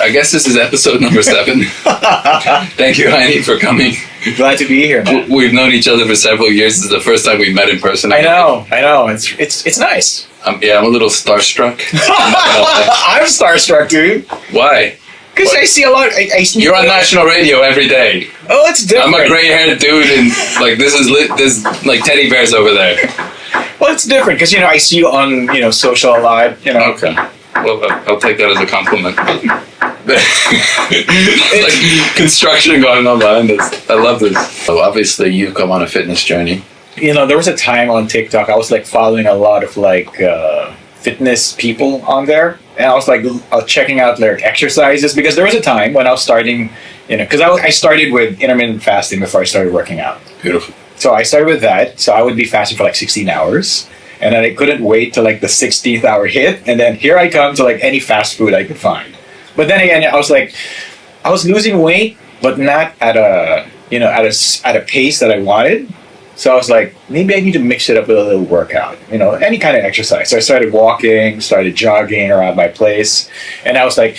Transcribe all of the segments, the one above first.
I guess this is episode number 7. Thank you, Heinie, for coming. Glad to be here, man. We've known each other for several years. This is the first time we've met in person. I know. It's nice. I'm a little starstruck. I'm starstruck, dude. Why? Because I see a lot. You're on national radio every day. Oh, it's different. I'm a gray-haired dude, and like there's like teddy bears over there. Well, it's different because I see you on social a lot. Okay. Well, I'll take that as a compliment. Like construction going on behind us. I love this. So obviously, you've come on a fitness journey. There was a time on TikTok I was like following a lot of like fitness people on there, and I was like checking out their exercises because there was a time when I was starting, because I started with intermittent fasting before I started working out. Beautiful. So I started with that. So I would be fasting for like 16 hours. And then I couldn't wait till like the 16th hour hit. And then here I come to like any fast food I could find. But then again, I was losing weight, but not at a pace that I wanted. So I was like, maybe I need to mix it up with a little workout, any kind of exercise. So I started walking, started jogging around my place. And I was like,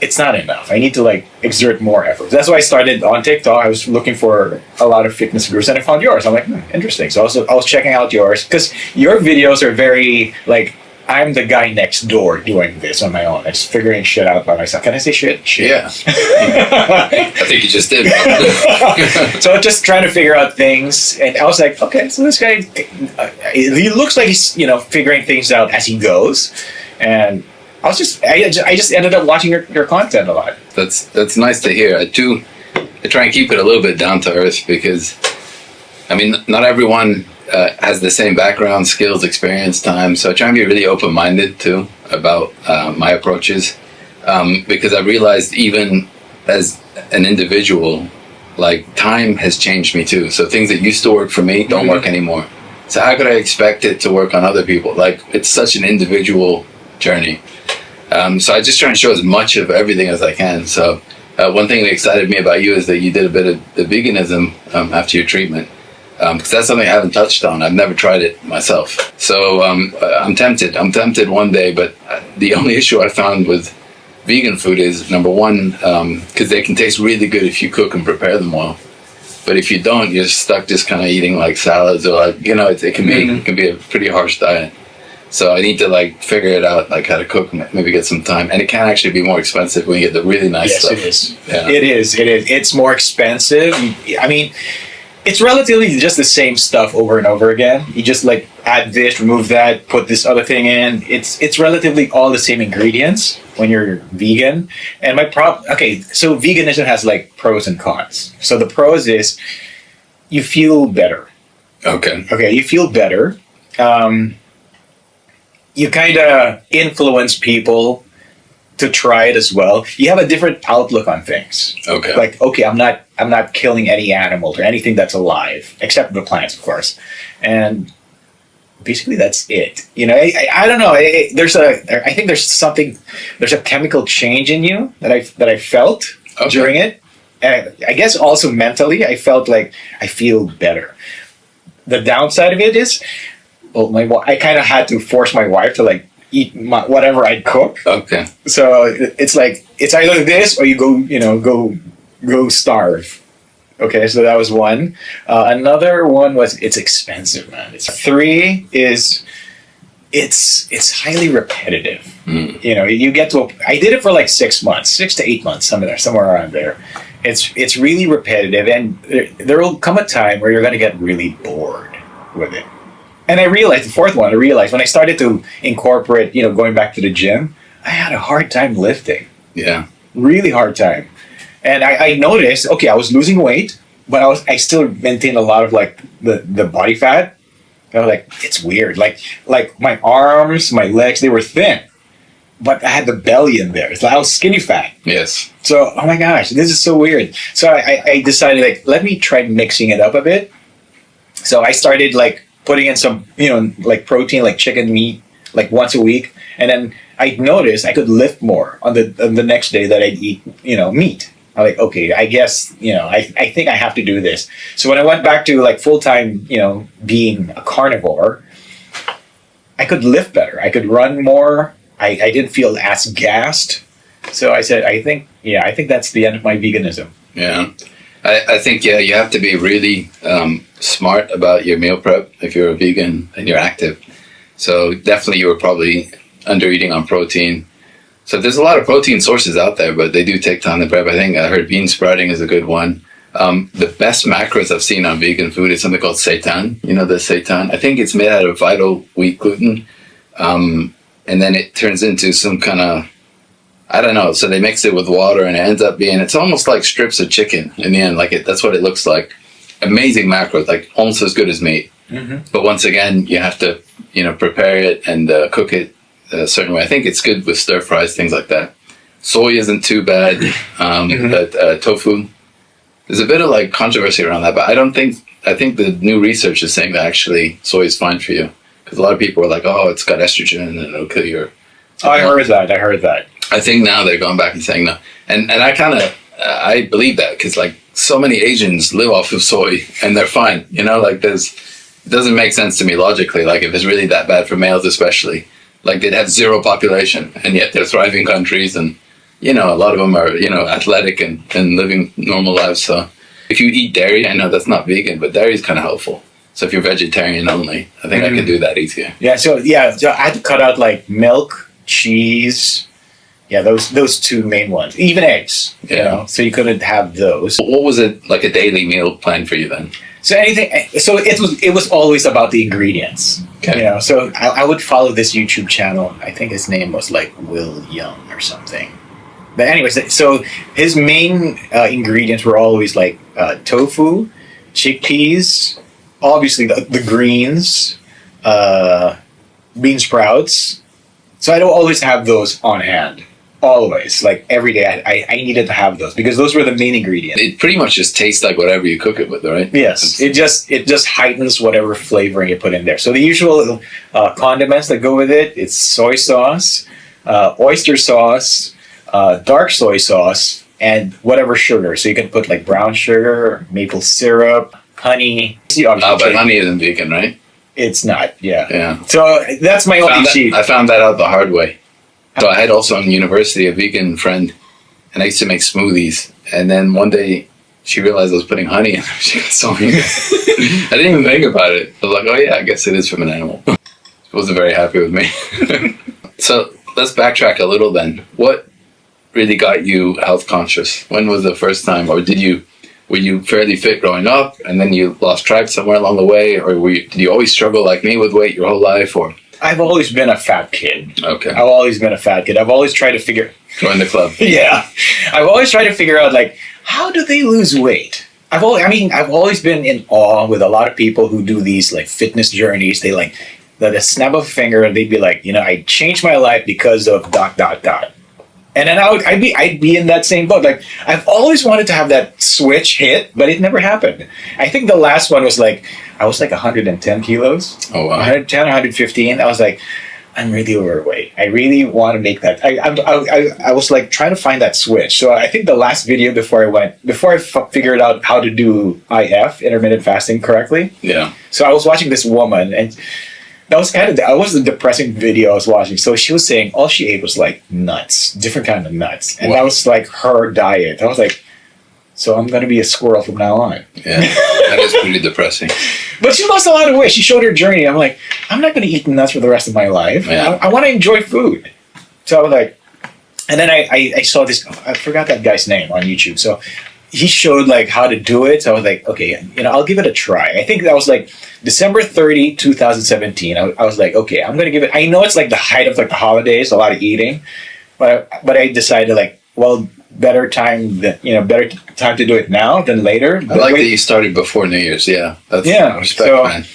it's not enough. I need to like exert more effort. That's why I started on TikTok. I was looking for a lot of fitness gurus and I found yours. I'm like, interesting. So I was checking out yours because your videos are very like, I'm the guy next door doing this on my own. I'm just figuring shit out by myself. Can I say shit? Shit. Yeah. I think you just did. So just trying to figure out things. And I was like, okay, so this guy, he looks like he's, figuring things out as he goes. And I just ended up watching your content a lot. That's nice to hear. I try and keep it a little bit down to earth because, not everyone has the same background, skills, experience, time. So I try and be really open-minded too about my approaches because I realized even as an individual, like time has changed me too. So things that used to work for me don't work anymore. So how could I expect it to work on other people? Like it's such an individual journey. So I just try and show as much of everything as I can. So one thing that excited me about you is that you did a bit of the veganism after your treatment. Because that's something I haven't touched on. I've never tried it myself. So I'm tempted. I'm tempted one day, but the only issue I found with vegan food is, number one, because they can taste really good if you cook and prepare them well. But if you don't, you're stuck just kind of eating like salads or like, it can be a pretty harsh diet. So I need to like figure it out, like how to cook, maybe get some time. And it can actually be more expensive when you get the really nice stuff. Yes, it is. It is. It's more expensive. It's relatively just the same stuff over and over again. You just like add this, remove that, put this other thing in. It's relatively all the same ingredients when you're vegan. And so veganism has like pros and cons. So the pros is you feel better. Okay, you feel better. You kind of influence people to try it as well. You have a different outlook on things. Okay. Like, I'm not killing any animals or anything that's alive, except the plants, of course. And basically that's it. I don't know. I think there's a chemical change in you that I felt during it. And I guess also mentally, I felt like I feel better. The downside of it is, I kind of had to force my wife to like eat whatever I cook. Okay. So it's like it's either this or you go starve. Okay, so that was one. Another one was it's expensive, man. 3 is it's highly repetitive. You get to I did it for like 6 months, 6 to 8 months, somewhere around there. It's really repetitive, and there will come a time where you're going to get really bored with it. And I realized, the fourth one, when I started to incorporate, going back to the gym, I had a hard time lifting. Yeah. Really hard time. And I noticed, I was losing weight, but I still maintained a lot of like the body fat. And I was like, it's weird. Like my arms, my legs, they were thin, but I had the belly in there. It's like I was skinny fat. Yes. So, oh my gosh, this is so weird. So I decided like, let me try mixing it up a bit. So I started like putting in some, like protein, like chicken meat, like once a week. And then I noticed I could lift more on the next day that I'd eat, meat. I'm like, okay, I guess, I think I have to do this. So when I went back to like full-time, being a carnivore, I could lift better. I could run more. I didn't feel as gassed. So I said, I think that's the end of my veganism. Yeah. I think, yeah, you have to be really smart about your meal prep if you're a vegan and you're active. So definitely you were probably under eating on protein. So there's a lot of protein sources out there, but they do take time to prep. I think I heard bean sprouting is a good one. The best macros I've seen on vegan food is something called seitan. You know the seitan? I think it's made out of vital wheat gluten. And then it turns into some kind of, I don't know. So they mix it with water and it ends up being, it's almost like strips of chicken in the end. That's what it looks like. Amazing macros, like almost as good as meat. Mm-hmm. But once again, you have to, prepare it and cook it a certain way. I think it's good with stir fries, things like that. Soy isn't too bad. But tofu, there's a bit of like controversy around that, but I think the new research is saying that actually soy is fine for you. Because a lot of people are like, oh, it's got estrogen and it'll kill your... Oh, I heard that. I think now they're going back and saying no. And I believe that because like so many Asians live off of soy and they're fine. It doesn't make sense to me logically. Like if it's really that bad for males especially, like they'd have zero population and yet they're thriving countries and, a lot of them are, athletic and living normal lives. So if you eat dairy, I know that's not vegan, but dairy is kind of helpful. So if you're vegetarian only, I think I can do that easier. Yeah, so I had to cut out like milk, cheese. Yeah, those two main ones. Even eggs. Yeah. So you couldn't have those. What was it like a daily meal plan for you then? So it was always about the ingredients. Okay. So I would follow this YouTube channel. I think his name was like Will Young or something. But anyways, so his main ingredients were always like tofu, chickpeas, obviously the greens, bean sprouts. So I don't always have those on hand. Always, like every day, I needed to have those because those were the main ingredients. It pretty much just tastes like whatever you cook it with, right? Yes, it just heightens whatever flavoring you put in there. So the usual condiments that go with it, it's soy sauce, oyster sauce, dark soy sauce, and whatever sugar. So you can put like brown sugar, maple syrup, honey. But honey isn't vegan, right? It's not, yeah. Yeah. So that's my only cheat. I found that out the hard way. So I had also in university a vegan friend, and I used to make smoothies. And then one day she realized I was putting honey in them. She got so angry. I didn't even think about it. I was like, oh yeah, I guess it is from an animal. She wasn't very happy with me. So let's backtrack a little then. What really got you health conscious? When was the first time, or were you fairly fit growing up and then you lost track somewhere along the way, or did you always struggle like me with weight your whole life? Or I've always been a fat kid. Okay. I've always been a fat kid. I've always tried to figure... Join the club. Yeah. I've always tried to figure out, like, how do they lose weight? I've always been in awe with a lot of people who do these, like, fitness journeys. They, like, the snap of a finger, they'd be like, I changed my life because of ... And then I'd be in that same boat. Like, I've always wanted to have that switch hit, but it never happened. I think the last one was like, I was like 110 kilos. Oh, wow. 110, 115. I was like, I'm really overweight. I really want to make that. I was like trying to find that switch. So I think the last video before I figured out how to do IF, intermittent fasting, correctly. Yeah. So I was watching this woman, and that was a depressing video I was watching. So she was saying all she ate was like nuts, different kind of nuts. And that was like her diet. I was like, so I'm going to be a squirrel from now on. Yeah, that is pretty depressing. But she lost a lot of weight. She showed her journey. I'm like, I'm not going to eat nuts for the rest of my life. Yeah. I want to enjoy food. So I was like, and then I saw this, I forgot that guy's name on YouTube. So he showed like how to do it. So I was like, okay, I'll give it a try. I think that was like December 30, 2017. I was like, okay, I'm going to give it, I know it's like the height of like the holidays, a lot of eating, but I decided like, well, better time to do it now than later. I like that you started before New Year's. Yeah. Respect, so man.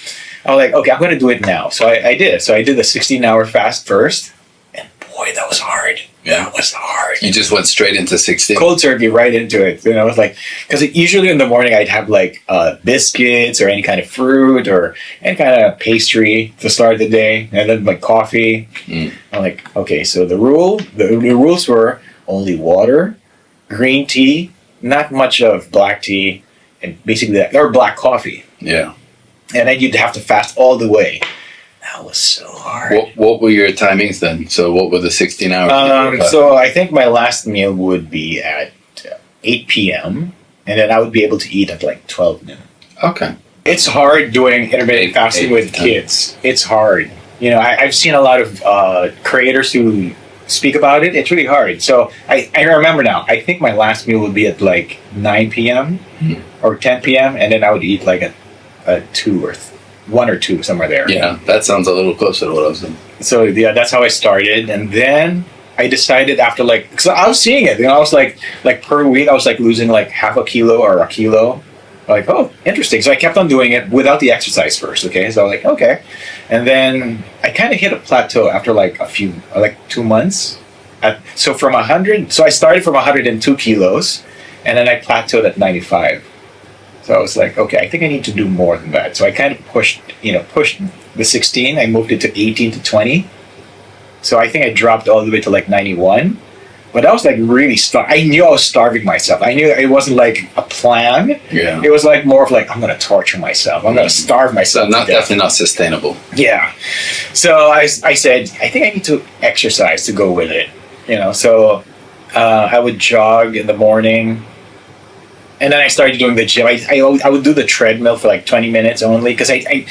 I was like, okay, I'm going to do it now. So I did. So I did the 16-hour fast first. And boy, that was hard. Yeah. That was hard. You just went straight into 16. Cold turkey right into it. It was like, because usually in the morning I'd have like biscuits or any kind of fruit or any kind of pastry to start the day. And then like coffee. I'm like, okay, so the rules were only water, green tea, not much of black tea, and basically or black coffee. Yeah. And then you'd have to fast all the way. that was so hard. What were your timings then? So what were the 16 hours? So I think my last meal would be at 8 p.m. and then I would be able to eat at like 12 noon. Okay. It's hard doing intermittent fasting with kids. It's hard. You know, I've seen a lot of creators who speak about it. It's really hard. So I remember now. I think my last meal would be at like 9 p.m. Or 10 p.m. and then I would eat like at 2 or 1 or 2, somewhere there. Yeah, that sounds a little closer to what I was doing. So yeah, that's how I started, and then I decided after like, because I was seeing it, you know, I was like per week I was like losing like half a kilo or a kilo. Like, oh, interesting. So I kept on doing it without the exercise first. Okay, so I was like, okay, and then I kind of hit a plateau after like 2 months. So from 100, so I started from 102 kilos, and then I plateaued at 95. So I was like, okay, I think I need to do more than that. So I kind of pushed the 16. I moved it to 18 to 20. So I think I dropped all the way to like 91. But I was like really I knew I was starving myself. I knew it wasn't like a plan. Yeah. It was like more of like, I'm going to torture myself. I'm going to starve myself. So definitely not sustainable. Yeah. So I said, I think I need to exercise to go with it. You know, so I would jog in the morning. And then I started doing the gym. I would do the treadmill for like 20 minutes only because I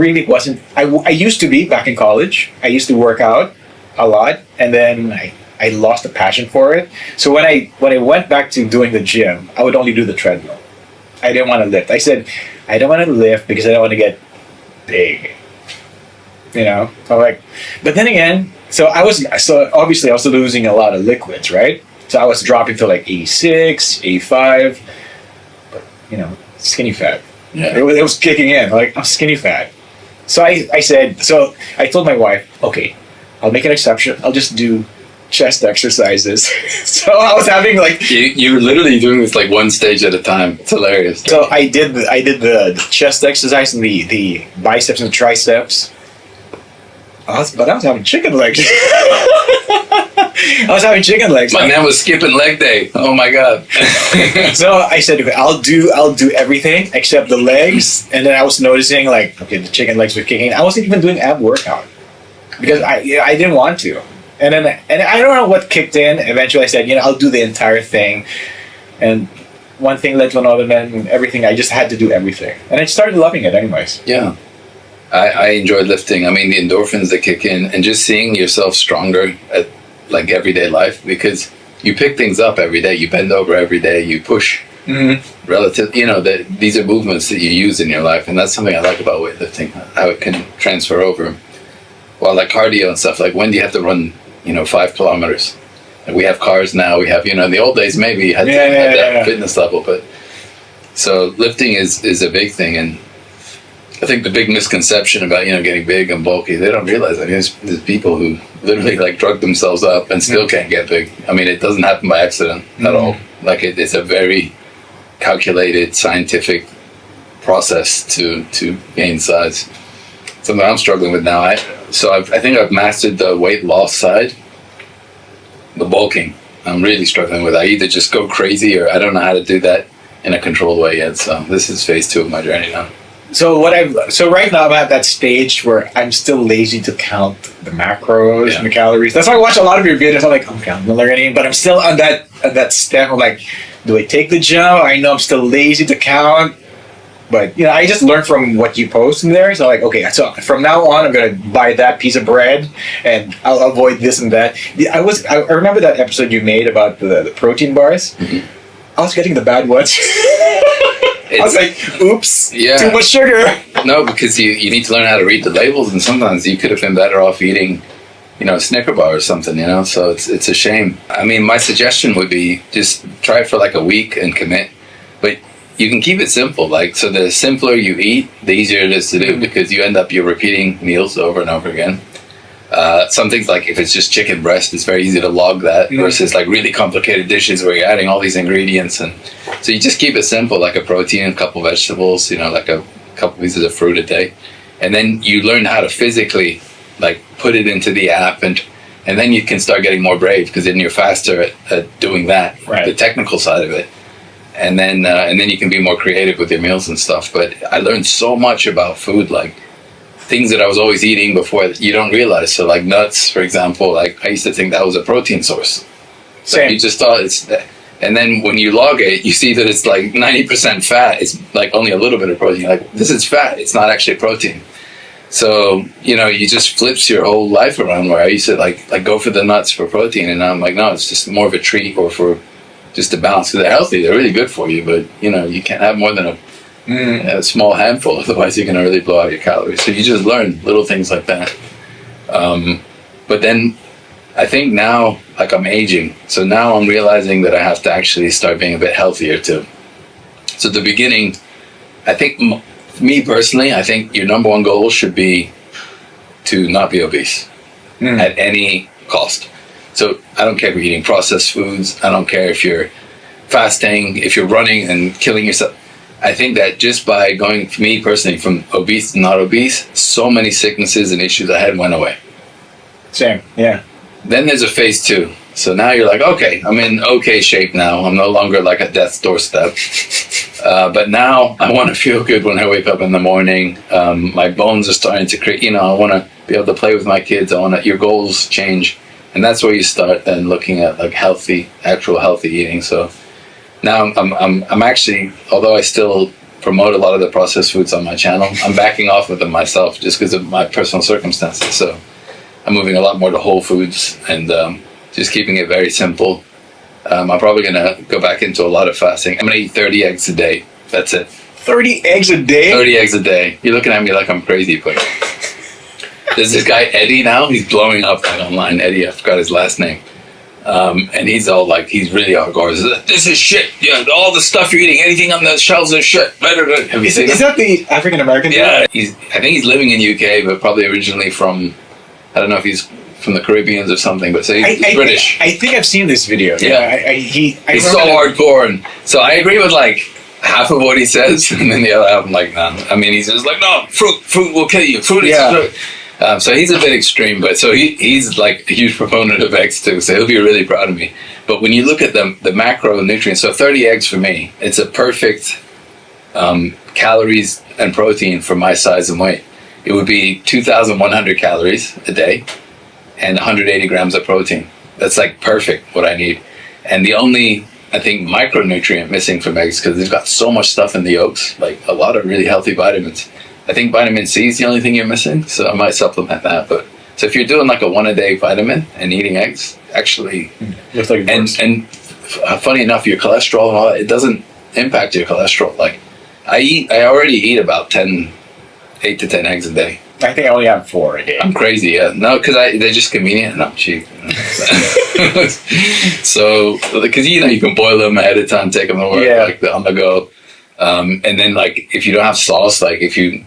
really wasn't. I used to be back in college. I used to work out a lot, and then I lost the passion for it. So when I went back to doing the gym, I would only do the treadmill. I didn't want to lift. I said I don't want to lift because I don't want to get big. You know, so I'm like, but then again, so obviously I was losing a lot of liquids, right? So I was dropping to like 86, 85, but you know, skinny fat. Yeah. It was kicking in. Like, I'm skinny fat. So I said, so I told my wife, okay, I'll make an exception. I'll just do chest exercises. So I was having like you're literally doing this like one stage at a time. It's hilarious. So I did the chest exercise and the biceps and the triceps. But I was having chicken legs. I was having chicken legs. My man was skipping leg day. Oh my god. So I said, okay, I'll do everything except the legs. And then I was noticing like, okay, the chicken legs were kicking. I wasn't even doing ab workout because I didn't want to. And I don't know what kicked in. Eventually I said, you know, I'll do the entire thing. And one thing led to another, and then everything. I just had to do everything. And I started loving it anyways. Yeah. I enjoyed lifting. I mean, the endorphins that kick in and just seeing yourself stronger at like everyday life, because you pick things up every day. You bend over every day. You push relative, you know, these are movements that you use in your life. And that's something I like about weightlifting, how it can transfer over. Well, like cardio and stuff, like when do you have to run, 5 kilometers? And we have cars now. We have, in the old days, maybe you had that fitness level. But so lifting is a big thing. And I think the big misconception about, getting big and bulky, they don't realize. I mean, there's people who literally like drug themselves up and still can't get big. I mean, it doesn't happen by accident at all. Like it's a very calculated, scientific process to gain size. Something I'm struggling with now. I think I've mastered the weight loss side. The bulking, I'm really struggling with. I either just go crazy or I don't know how to do that in a controlled way yet. So this is phase 2 of my journey now. So right now I'm at that stage where I'm still lazy to count the macros and the calories. That's why I watch a lot of your videos. I'm like, okay, I'm learning, but I'm still on that step of like, do I take the jump? I know I'm still lazy to count, but I just learned from what you post in there. So like, okay, so from now on, I'm gonna buy that piece of bread and I'll avoid this and that. I remember that episode you made about the protein bars. Mm-hmm. I was getting the bad ones. I was like, oops, too much sugar. No, because you need to learn how to read the labels, and sometimes you could have been better off eating, a Snicker bar or something, so it's a shame. I mean, my suggestion would be just try it for like a week and commit. But you can keep it simple. Like, so the simpler you eat, the easier it is to do, because you're repeating meals over and over again. Some things like if it's just chicken breast, it's very easy to log that versus like really complicated dishes where you're adding all these ingredients. And so you just keep it simple, like a protein, a couple vegetables, like a couple pieces of fruit a day. And then you learn how to physically like put it into the app, and then you can start getting more brave, because then you're faster at doing that, the technical side of it. And then you can be more creative with your meals and stuff. But I learned so much about food, like things that I was always eating before that you don't realize. So like nuts, for example, like I used to think that was a protein source. So Same. you just thought it's, and then when you log it, you see that it's like 90% fat. It's like only a little bit of protein. You're like, this is fat. It's not actually protein. So, you know, you just flips your whole life around, where I used to like go for the nuts for protein. And now I'm like, no, it's just more of a treat or for just a balance. Because they're healthy. They're really good for you. But, you know, you can't have more than a small handful. Otherwise, you're going to really blow out your calories. So you just learn little things like that. But then I think now, like I'm aging. So now I'm realizing that I have to actually start being a bit healthier too. So at the beginning, I think me personally, I think your number one goal should be to not be obese at any cost. So I don't care if you're eating processed foods. I don't care if you're fasting, if you're running and killing yourself. I think that just by going, for me personally, from obese to not obese, so many sicknesses and issues I had went away. Same, yeah. Then there's a phase 2. So now you're like, okay, I'm in okay shape now. I'm no longer like at death's doorstep. But now I want to feel good when I wake up in the morning. My bones are starting to create, you know, I want to be able to play with my kids. Your goals change. And that's where you start then looking at like actual healthy eating. So now I'm actually, although I still promote a lot of the processed foods on my channel, I'm backing off of them myself just because of my personal circumstances. So I'm moving a lot more to whole foods and just keeping it very simple. I'm probably going to go back into a lot of fasting. I'm going to eat 30 eggs a day. That's it. 30 eggs a day? 30 eggs a day. You're looking at me like I'm crazy, but there's this guy, Eddie, now. He's blowing up online. Eddie, I forgot his last name. And he's all like, he's really hardcore. This is shit. Yeah, all the stuff you're eating, anything on the shelves is shit. Have you seen Is that the African American dude? Yeah. I think he's living in UK, but probably originally from, I don't know if he's from the Caribbean or something, but so he's British. I think I've seen this video. Yeah. He's so hardcore. And so I agree with like half of what he says, and then the other half I'm like, nah. I mean, he's just like, no, fruit will kill you. Fruit is so he's a bit extreme, but so he's like a huge proponent of eggs too, so he'll be really proud of me. But when you look at the macronutrients, so 30 eggs for me, it's a perfect calories and protein for my size and weight. It would be 2,100 calories a day and 180 grams of protein. That's like perfect what I need. And the only, I think, micronutrient missing from eggs, because they've got so much stuff in the yolks, like a lot of really healthy vitamins. I think vitamin C is the only thing you're missing, so I might supplement that. But so if you're doing like a 1-a-day vitamin and eating eggs, actually, looks like and funny enough, your cholesterol and all that, it doesn't impact your cholesterol. Like I already eat about 8 to 10 eggs a day. I think I only have 4 a day. I'm crazy, yeah. No, because they're just convenient and I'm cheap. So, because you can boil them ahead of time, take them to work, like on the go. And then like if you don't have sauce, like if you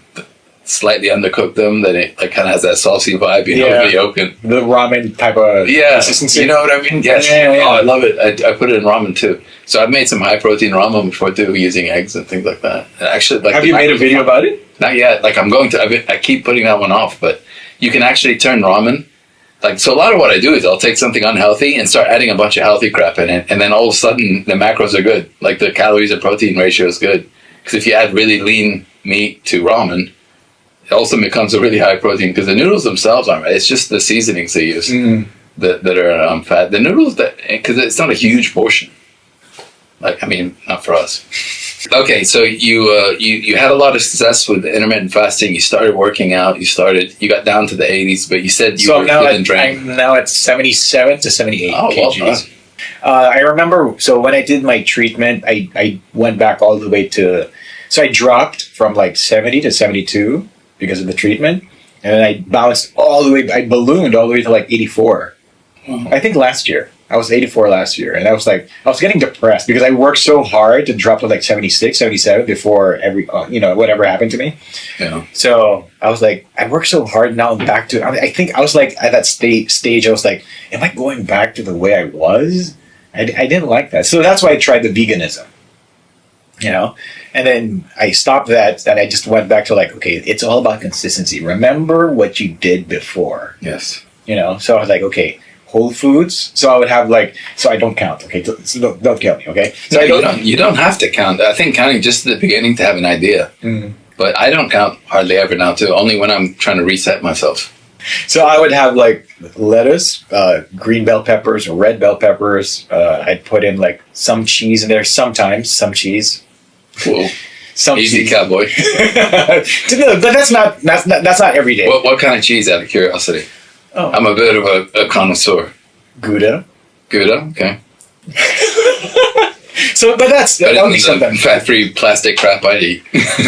slightly undercook them, then it like kind of has that saucy vibe, with the yolk and the ramen type of consistency. You know what I mean? Yes. Yeah. Oh, I love it. I put it in ramen too. So I've made some high protein ramen before too, using eggs and things like that. And actually, like, have you made a video about it? Not yet. Like I'm going to. I keep putting that one off, but you can actually turn ramen. Like, so a lot of what I do is I'll take something unhealthy and start adding a bunch of healthy crap in it. And then all of a sudden the macros are good. Like the calories to protein ratio is good. Because if you add really lean meat to ramen, it also becomes a really high protein, because the noodles themselves aren't right. It's just the seasonings they use that are fat. The noodles, because it's not a huge portion. Like, I mean, not for us. Okay, so you had a lot of success with intermittent fasting. You started working out. You got down to the 80s, but you said you were feeling drained. I'm now at 77 to 78 kgs. Well, I remember, so when I did my treatment, I went back all the way to, so I dropped from like 70 to 72 because of the treatment. And then I bounced all the way, I ballooned all the way to like 84. I think last year. I was 84 last year, and I was getting depressed because I worked so hard to drop to like 76, 77 before whatever happened to me. Yeah. So I was like, I worked so hard, now I'm back to, I think I was like at that stage, I was like, am I going back to the way I was? I didn't like that. So that's why I tried the veganism, and then I stopped that, and I just went back to like, okay, it's all about consistency. Remember what you did before. Yes. So I was like, okay, whole foods. So I would have so I don't count. Okay, so don't kill me. Okay. So no, you don't have to count. I think counting just at the beginning to have an idea. But I don't count hardly ever now too. Only when I'm trying to reset myself. So I would have like lettuce, green bell peppers, or red bell peppers. I'd put in like some cheese in there. Sometimes some cheese. Whoa. Some Easy cheese. cowboy. But that's not every day. What kind of cheese, out of curiosity? Oh. I'm a bit of a connoisseur. Gouda. Gouda, okay. So, but that would be something. Fat-free plastic crap I eat.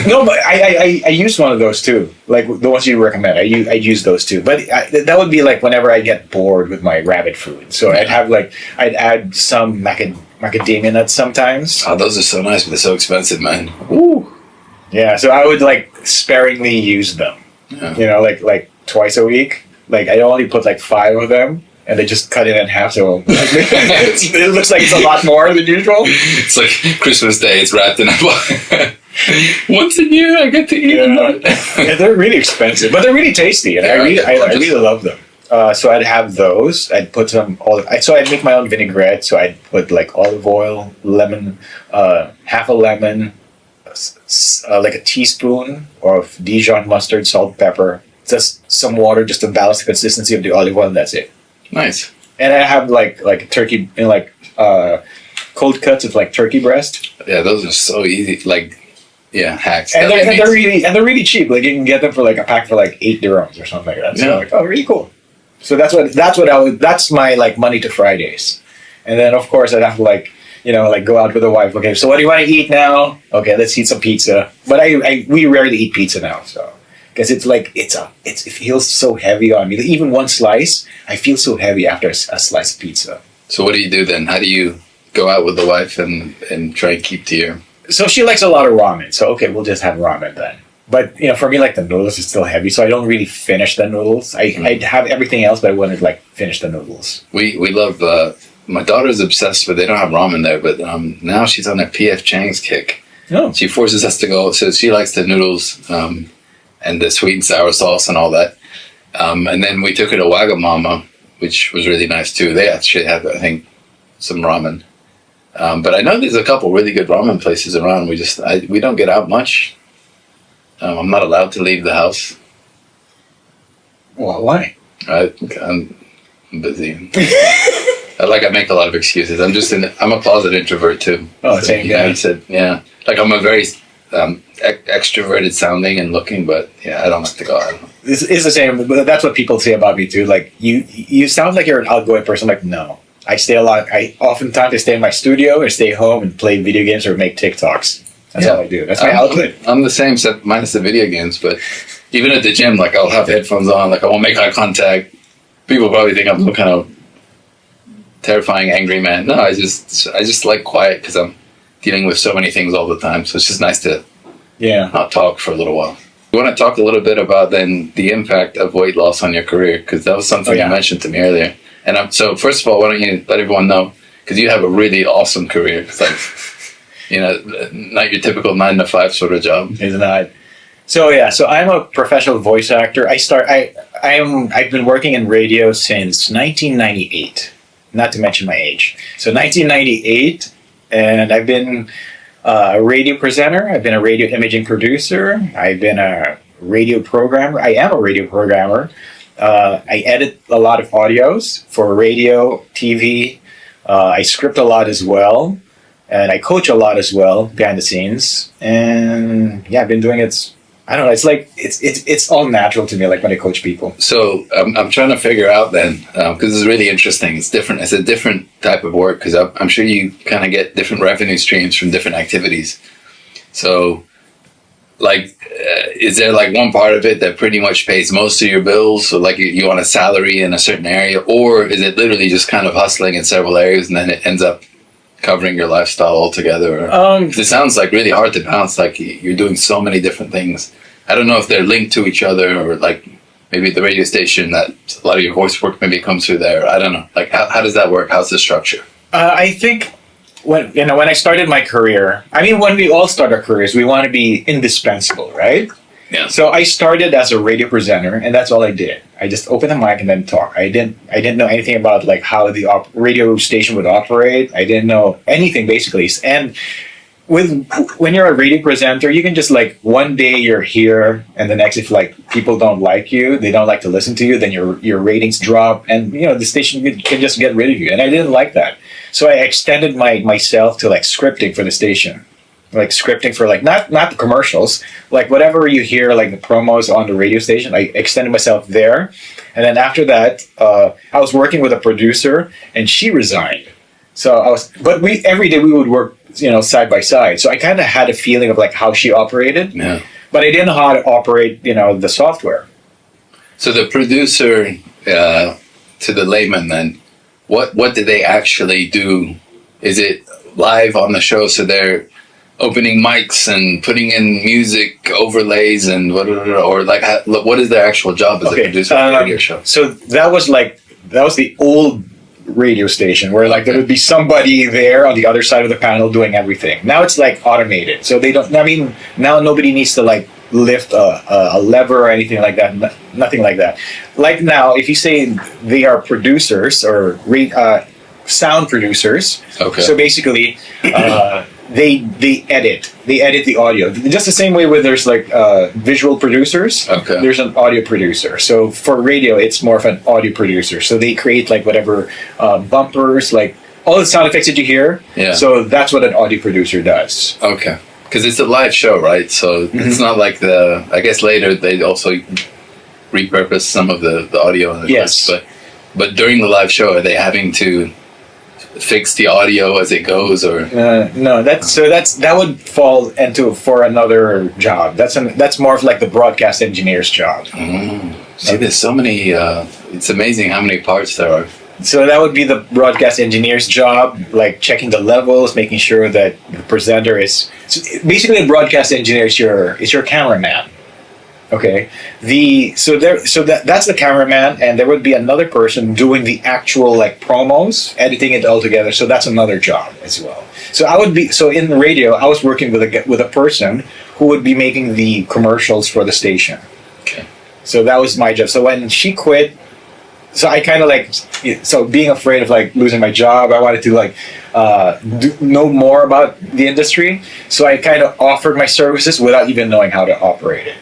No, but I used one of those too. Like the ones you recommend, I use those too. But that would be like whenever I get bored with my rabbit food. So I'd add some macadamia nuts sometimes. Oh, those are so nice, but they're so expensive, man. Ooh. Yeah, so I would like sparingly use them. Yeah. You know, like twice a week. Like I only put like 5 of them. And they just cut it in half, so it looks like it's a lot more than usual. It's like Christmas Day, it's wrapped in a box. Once a year, I get to eat them. Yeah, they're really expensive, but they're really tasty, and I really love them. So I'd have those. I'd put some so I'd make my own vinaigrette. So I'd put like olive oil, lemon, half a lemon, like a teaspoon of Dijon mustard, salt, pepper, just some water, just to balance the consistency of the olive oil, and that's it. Nice. And I have like turkey, cold cuts of like turkey breast. Yeah, those are so easy. Like, yeah, hacks. And they're really cheap. Like you can get them for like a pack for like 8 dirhams or something like that. So like, oh, really cool. So that's my like Monday to Fridays. And then of course I'd have to like go out with the wife. Okay, so what do you want to eat now? Okay, let's eat some pizza. But we rarely eat pizza now, so. Because it's like it feels so heavy on me. Even one slice, I feel so heavy after a slice of pizza. So what do you do then? How do you go out with the wife and try and keep to your... So she likes a lot of ramen. So okay, we'll just have ramen then. But for me, like the noodles is still heavy, so I don't really finish the noodles. I'd have everything else, but I wouldn't like finish the noodles. We love. My daughter's obsessed with. They don't have ramen there, but now she's on a P.F. Chang's kick. Oh. She forces us to go. So she likes the noodles. And the sweet and sour sauce and all that. And then we took her to Wagamama, which was really nice too. They actually have, I think, some ramen. But I know there's a couple really good ramen places around. We don't get out much. I'm not allowed to leave the house. Well, why? I'm busy. I make a lot of excuses. I'm a closet introvert too. Oh, so, same guy. Yeah. Like I'm a very... extroverted sounding and looking, but yeah, I don't like to go out. It's the same, but that's what people say about me too. Like you sound like you're an outgoing person. Like no, I stay a lot. Oftentimes I stay in my studio or stay home and play video games or make TikToks. That's all I do. That's my outlet. I'm the same, except minus the video games. But even at the gym, like I'll have headphones on, like I won't make eye contact. People probably think I'm some kind of terrifying angry man. No, I just like quiet because I'm dealing with so many things all the time. So it's just nice to not talk for a little while. You want to talk a little bit about then the impact of weight loss on your career, because that was something you mentioned to me earlier. And so first of all, why don't you let everyone know, because you have a really awesome career. It's like, not your typical 9 to 5 sort of job. It's not. So I'm a professional voice actor. I've been working in radio since 1998. Not to mention my age. So 1998, and I've been a radio presenter. I've been a radio imaging producer. I've been a radio programmer. I am a radio programmer. I edit a lot of audios for radio, TV. I script a lot as well. And I coach a lot as well behind the scenes. And I've been doing it. I don't know. It's like it's all natural to me. Like when I coach people. So I'm trying to figure out then, because it's really interesting. It's different. It's a different type of work because I'm sure you kind of get different revenue streams from different activities. So, is there like one part of it that pretty much pays most of your bills? So like you want a salary in a certain area, or is it literally just kind of hustling in several areas and then it ends up covering your lifestyle altogether? It sounds like really hard to balance. Like you're doing so many different things. I don't know if they're linked to each other, or like maybe the radio station that a lot of your voice work maybe comes through there. I don't know. Like how does that work? How's the structure? I think when I started my career, I mean, when we all start our careers, we want to be indispensable, right? Yeah. So I started as a radio presenter, and that's all I did. I just opened the mic and then talk. I didn't know anything about like how the radio station would operate. I didn't know anything basically. And when you're a radio presenter, you can just like one day you're here, and the next, if like people don't like you, they don't like to listen to you, then your ratings drop, and the station can just get rid of you. And I didn't like that, so I extended myself to like scripting for the station, like scripting for like not the commercials, like whatever you hear, like the promos on the radio station. I extended myself there, and then after that, I was working with a producer, and she resigned. So but every day we would work, side by side. So I kind of had a feeling of like how she operated, but I didn't know how to operate, the software. So the producer, to the layman, then, what do they actually do? Is it live on the show? So they're opening mics and putting in music overlays and or like what is their actual job as a producer of a radio show? So that was the old radio station where like there would be somebody there on the other side of the panel doing everything. Now it's like automated, so they don't. I mean, now nobody needs to like lift a lever or anything like that. Nothing like that. Like now, if you say they are producers or sound producers, so basically they edit the audio just the same way where there's like visual producers. There's an audio producer. So for radio, it's more of an audio producer. So they create like whatever bumpers, like all the sound effects that you hear. So that's what an audio producer does. Because it's a live show, right? So it's not like I guess later they also repurpose some of the audio and the clips, but during the live show, are they having to fix the audio as it goes, or no? That would fall into for another job. That's more of like the broadcast engineer's job. See, there's so many. It's amazing how many parts there are. So that would be the broadcast engineer's job, like checking the levels, making sure that the presenter is. So basically, a broadcast engineer is your cameraman. Okay, that's the cameraman, and there would be another person doing the actual like promos, editing it all together. So that's another job as well. So in the radio, I was working with a person who would be making the commercials for the station. So that was my job. So when she quit, so I kind of like, so being afraid of like losing my job, I wanted to like know more about the industry. So I kind of offered my services without even knowing how to operate it.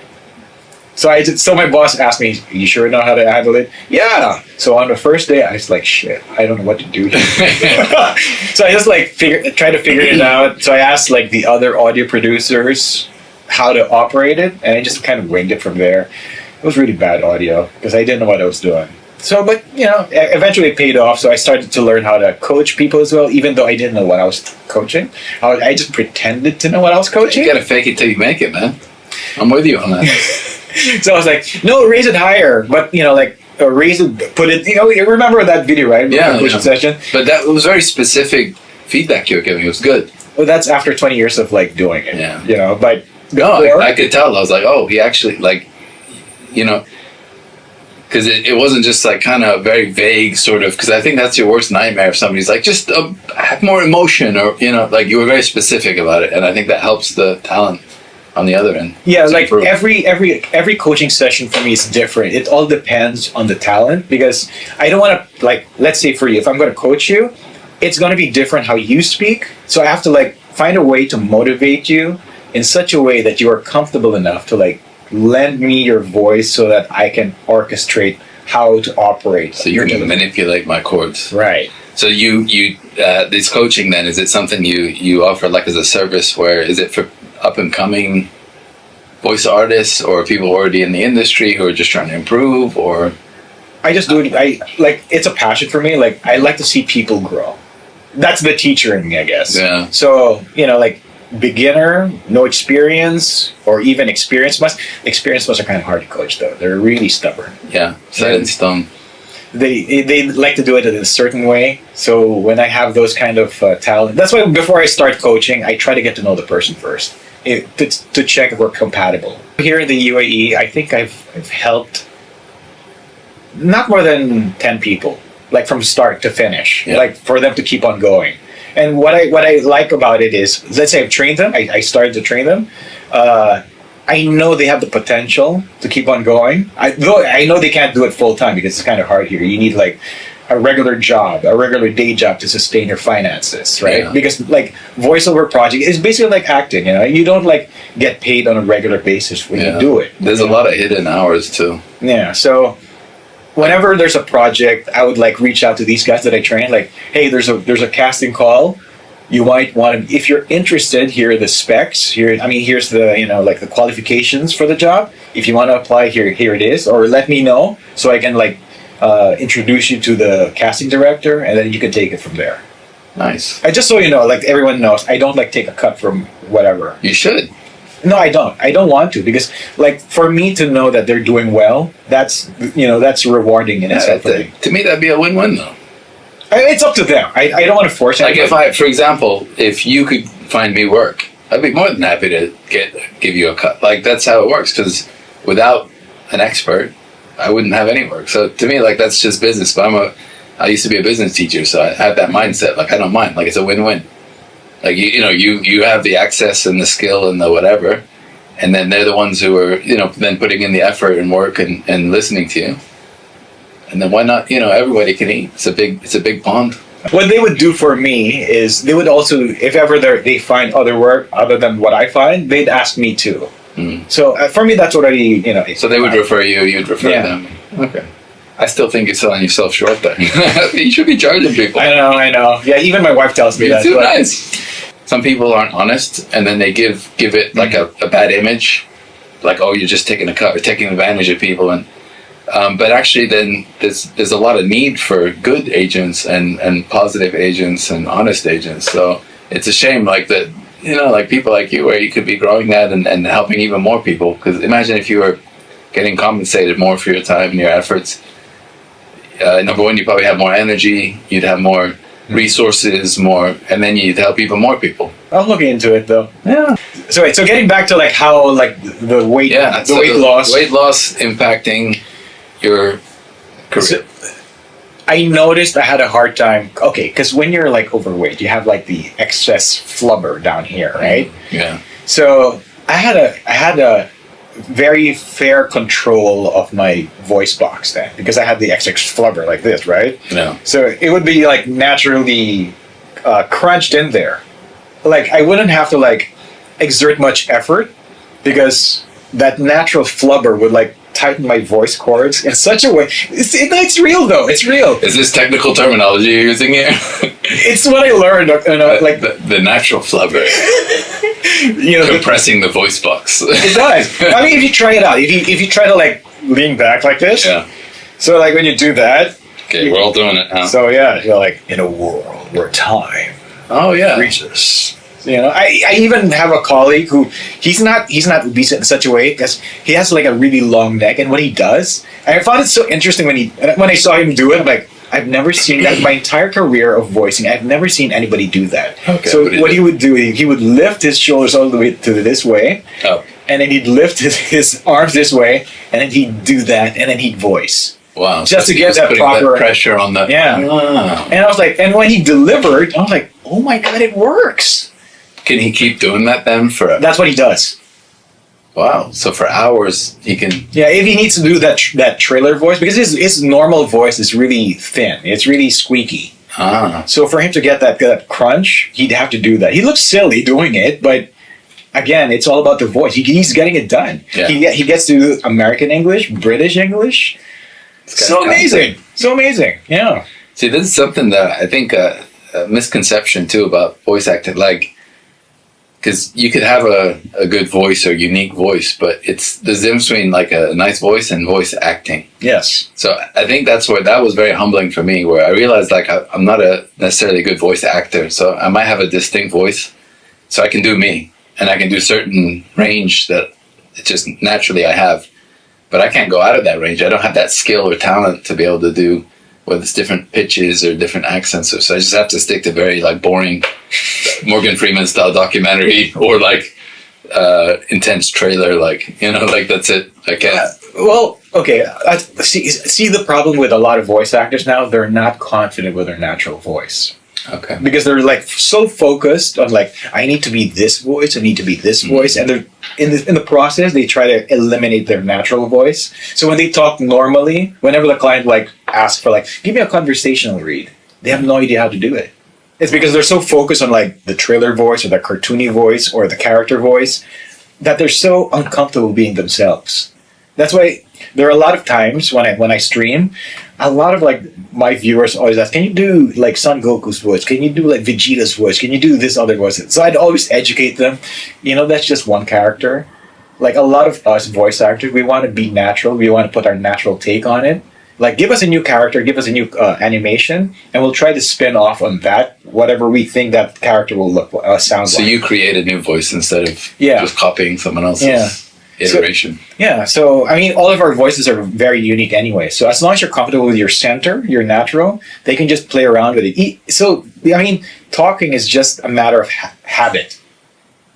So my boss asked me, "You sure know how to handle it?" Yeah. So on the first day, I was like, "Shit, I don't know what to do here." So I just like try to figure it out. So I asked like the other audio producers how to operate it, and I just kind of winged it from there. It was really bad audio because I didn't know what I was doing. So, but eventually it paid off. So I started to learn how to coach people as well, even though I didn't know what I was coaching. I just pretended to know what I was coaching. You gotta fake it till you make it, man. I'm with you on that. So I was like, no, raise it higher, but like raise it, put it. You remember that video, right? Session. But that was very specific feedback you were giving. It was good. Well, that's after 20 years of like doing it. Yeah. But no, I could tell. I was like, oh, he actually like, because it wasn't just like kind of very vague sort of. Because I think that's your worst nightmare if somebody's like, just have more emotion, or like you were very specific about it, and I think that helps the talent on the other end. Yeah, like every coaching session for me is different. It all depends on the talent, because I don't want to, like, let's say for you, if I'm going to coach you, it's going to be different how you speak. So I have to like find a way to motivate you in such a way that you are comfortable enough to like lend me your voice so that I can orchestrate how to operate. So you can manipulate my chords. Right. So you this coaching then, is it something you offer like as a service, where is it for up and coming voice artists or people already in the industry who are just trying to improve, or? I just do it. It's a passion for me. Like, I like to see people grow. That's the teacher in me, I guess. Yeah. So, like beginner, no experience, or even experienced ones are kind of hard to coach though. They're really stubborn. Yeah. Set in stone. They like to do it in a certain way. So when I have those kind of talent, that's why before I start coaching, I try to get to know the person first, to check if we're compatible. Here in the UAE, I think I've helped not more than 10 people, like from start to finish, like for them to keep on going. And what I like about it is, let's say I've trained them, I started to train them. I know they have the potential to keep on going. Though I know they can't do it full time because it's kind of hard here. You need like a regular job, a regular day job to sustain your finances, right? Yeah. Because like voiceover project is basically like acting, you know. You don't like get paid on a regular basis when you do it. There's a lot of hidden hours too. Yeah. So whenever there's a project, I would like reach out to these guys that I train, like, hey, there's a casting call. You might want to, if you're interested, here are the specs. Here's the, you know, like the qualifications for the job. If you want to apply, here it is, or let me know so I can like introduce you to the casting director, and then you can take it from there. Nice. I just so you know, like everyone knows, I don't like take a cut from whatever. You should. No, I don't. I don't want to, because like for me to know that they're doing well, that's, you know, that's rewarding in itself. To me, that'd be a win-win though. It's up to them. I don't want to force it. Like for example, if you could find me work, I'd be more than happy to give you a cut. Like that's how it works. Because without an expert, I wouldn't have any work. So to me, like that's just business. But I used to be a business teacher, so I have that mindset. Like I don't mind. Like it's a win-win. Like you have the access and the skill and the whatever, and then they're the ones who are then putting in the effort and work and listening to you. And then why not? Everybody can eat. It's a big pond. What they would do for me is they would also, if ever they find other work other than what I find, they'd ask me too. So for me, that's already So they would refer you. You'd refer them. Okay. I still think you're selling yourself short there. You should be charging people. I know. Yeah, even my wife tells me that. Too nice. Some people aren't honest, and then they give it like a bad image, like, oh, you're just taking a cut or taking advantage of people, and but actually then there's a lot of need for good agents and positive agents and honest agents. So it's a shame like that, like people like you, where you could be growing that and helping even more people. Because imagine if you were getting compensated more for your time and your efforts. Number one, you probably have more energy, you'd have more resources, and then you'd help even more people. I'm looking into it though. Yeah. So getting back to like how like the weight, weight loss. Weight loss impacting your career. So, I noticed I had a hard time. Okay, because when you're like overweight, you have like the excess flubber down here, right? Yeah. So I had a very fair control of my voice box then, because I had the excess flubber like this, right? Yeah. So it would be like naturally crunched in there. Like I wouldn't have to like exert much effort, because that natural flubber would like tighten my voice cords in such a way. It's real though. It's real. Is this technical terminology you're using here? It's what I learned. Like the natural flubber. Compressing the voice box. It does. I mean, if you try it out, if you try to like lean back like this. Yeah. So like when you do that. Okay, we're all doing it. Huh? So yeah, you're like in a world where time. Oh yeah. Reaches. I even have a colleague who he's not obese in such a way because he has like a really long neck, and what he does, and I found it so interesting when I saw him do it. I'm like, I've never seen that in my entire career of voicing. I've never seen anybody do that. Okay, so what he would do, he would lift his shoulders all the way to this way, and then he'd lift his arms this way, and then he'd do that, and then he'd voice. Wow! Just to get that proper pressure on the And I was like, and when he delivered, I was like, oh my god, it works. Can he keep doing that then for? That's what he does. Wow! So for hours he can. Yeah, if he needs to do that trailer voice, because his normal voice is really thin. It's really squeaky. So for him to get that crunch, he'd have to do that. He looks silly doing it, but again, it's all about the voice. He's getting it done. Yeah. He gets to do American English, British English. So amazing. So amazing. Yeah. See, this is something that I think a misconception too about voice acting, like. Because you could have a good voice or unique voice, but it's the difference between like a nice voice and voice acting. Yes. So I think that's where that was very humbling for me, where I realized like I'm not a necessarily good voice actor, so I might have a distinct voice, so I can do me, and I can do certain range that it's just naturally I have, but I can't go out of that range. I don't have that skill or talent to be able to do whether it's different pitches or different accents, so I just have to stick to very like boring Morgan Freeman style documentary or like intense trailer, like like that's it. I can't. Well, okay. See the problem with a lot of voice actors now, they're not confident with their natural voice. Okay. Because they're like so focused on like, I need to be this voice, I need to be this voice, and they're in the process they try to eliminate their natural voice. So when they talk normally, whenever the client like ask for like, give me a conversational read, they have no idea how to do it. It's because they're so focused on like the trailer voice or the cartoony voice or the character voice that they're so uncomfortable being themselves. That's why there are a lot of times when I stream, a lot of like my viewers always ask, can you do like Son Goku's voice? Can you do like Vegeta's voice? Can you do this other voice? So I'd always educate them. That's just one character. Like a lot of us voice actors, we want to be natural. We want to put our natural take on it. Like give us a new character, give us a new animation, and we'll try to spin off on that, whatever we think that character will sound like. So you create a new voice instead of just copying someone else's iteration. So I mean, all of our voices are very unique anyway. So as long as you're comfortable with your center, your natural, they can just play around with it. So I mean, talking is just a matter of habit.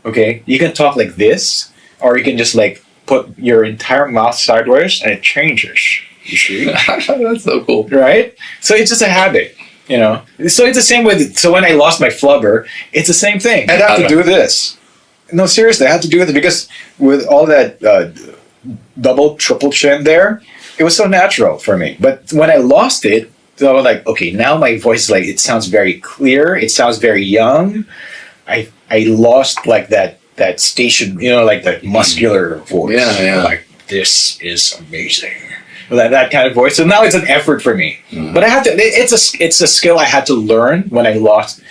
Okay, you can talk like this, or you can just like put your entire mouth sideways, and it changes. You see? That's so cool. Right? So it's just a habit, So it's the same with, so when I lost my flubber, it's the same thing. I'd have to do this. No, seriously, I had to do it because with all that double, triple chin there, it was so natural for me. But when I lost it, so I was like, okay, now my voice is like, it sounds very clear. It sounds very young. I lost like that station, like that muscular voice. Yeah. Like, this is amazing. That kind of voice. So now it's an effort for me. Mm-hmm. But I have to. It's a skill I had to learn when I lost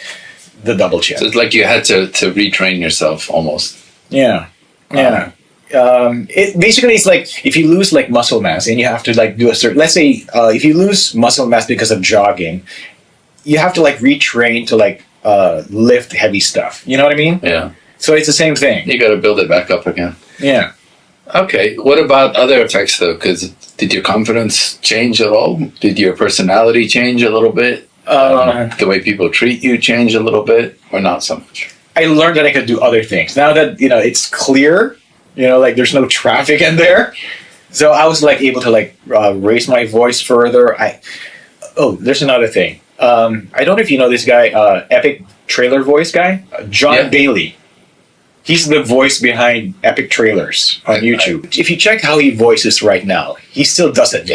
the double chin. So it's like you had to retrain yourself almost. Yeah. It basically it's like if you lose like muscle mass and you have to like do a certain. Let's say if you lose muscle mass because of jogging, you have to like retrain to like lift heavy stuff. You know what I mean? Yeah. So it's the same thing. You got to build it back up again. Yeah. Okay. What about other effects though? Because did your confidence change at all? Did your personality change a little bit? The way people treat you change a little bit, or not so much? I learned that I could do other things. Now that it's clear, like there's no traffic in there, so I was like able to like raise my voice further. There's another thing. I don't know if you know this guy, Epic Trailer Voice guy, John Bailey. He's the voice behind Epic Trailers on YouTube. If you check how he voices right now, he still does it.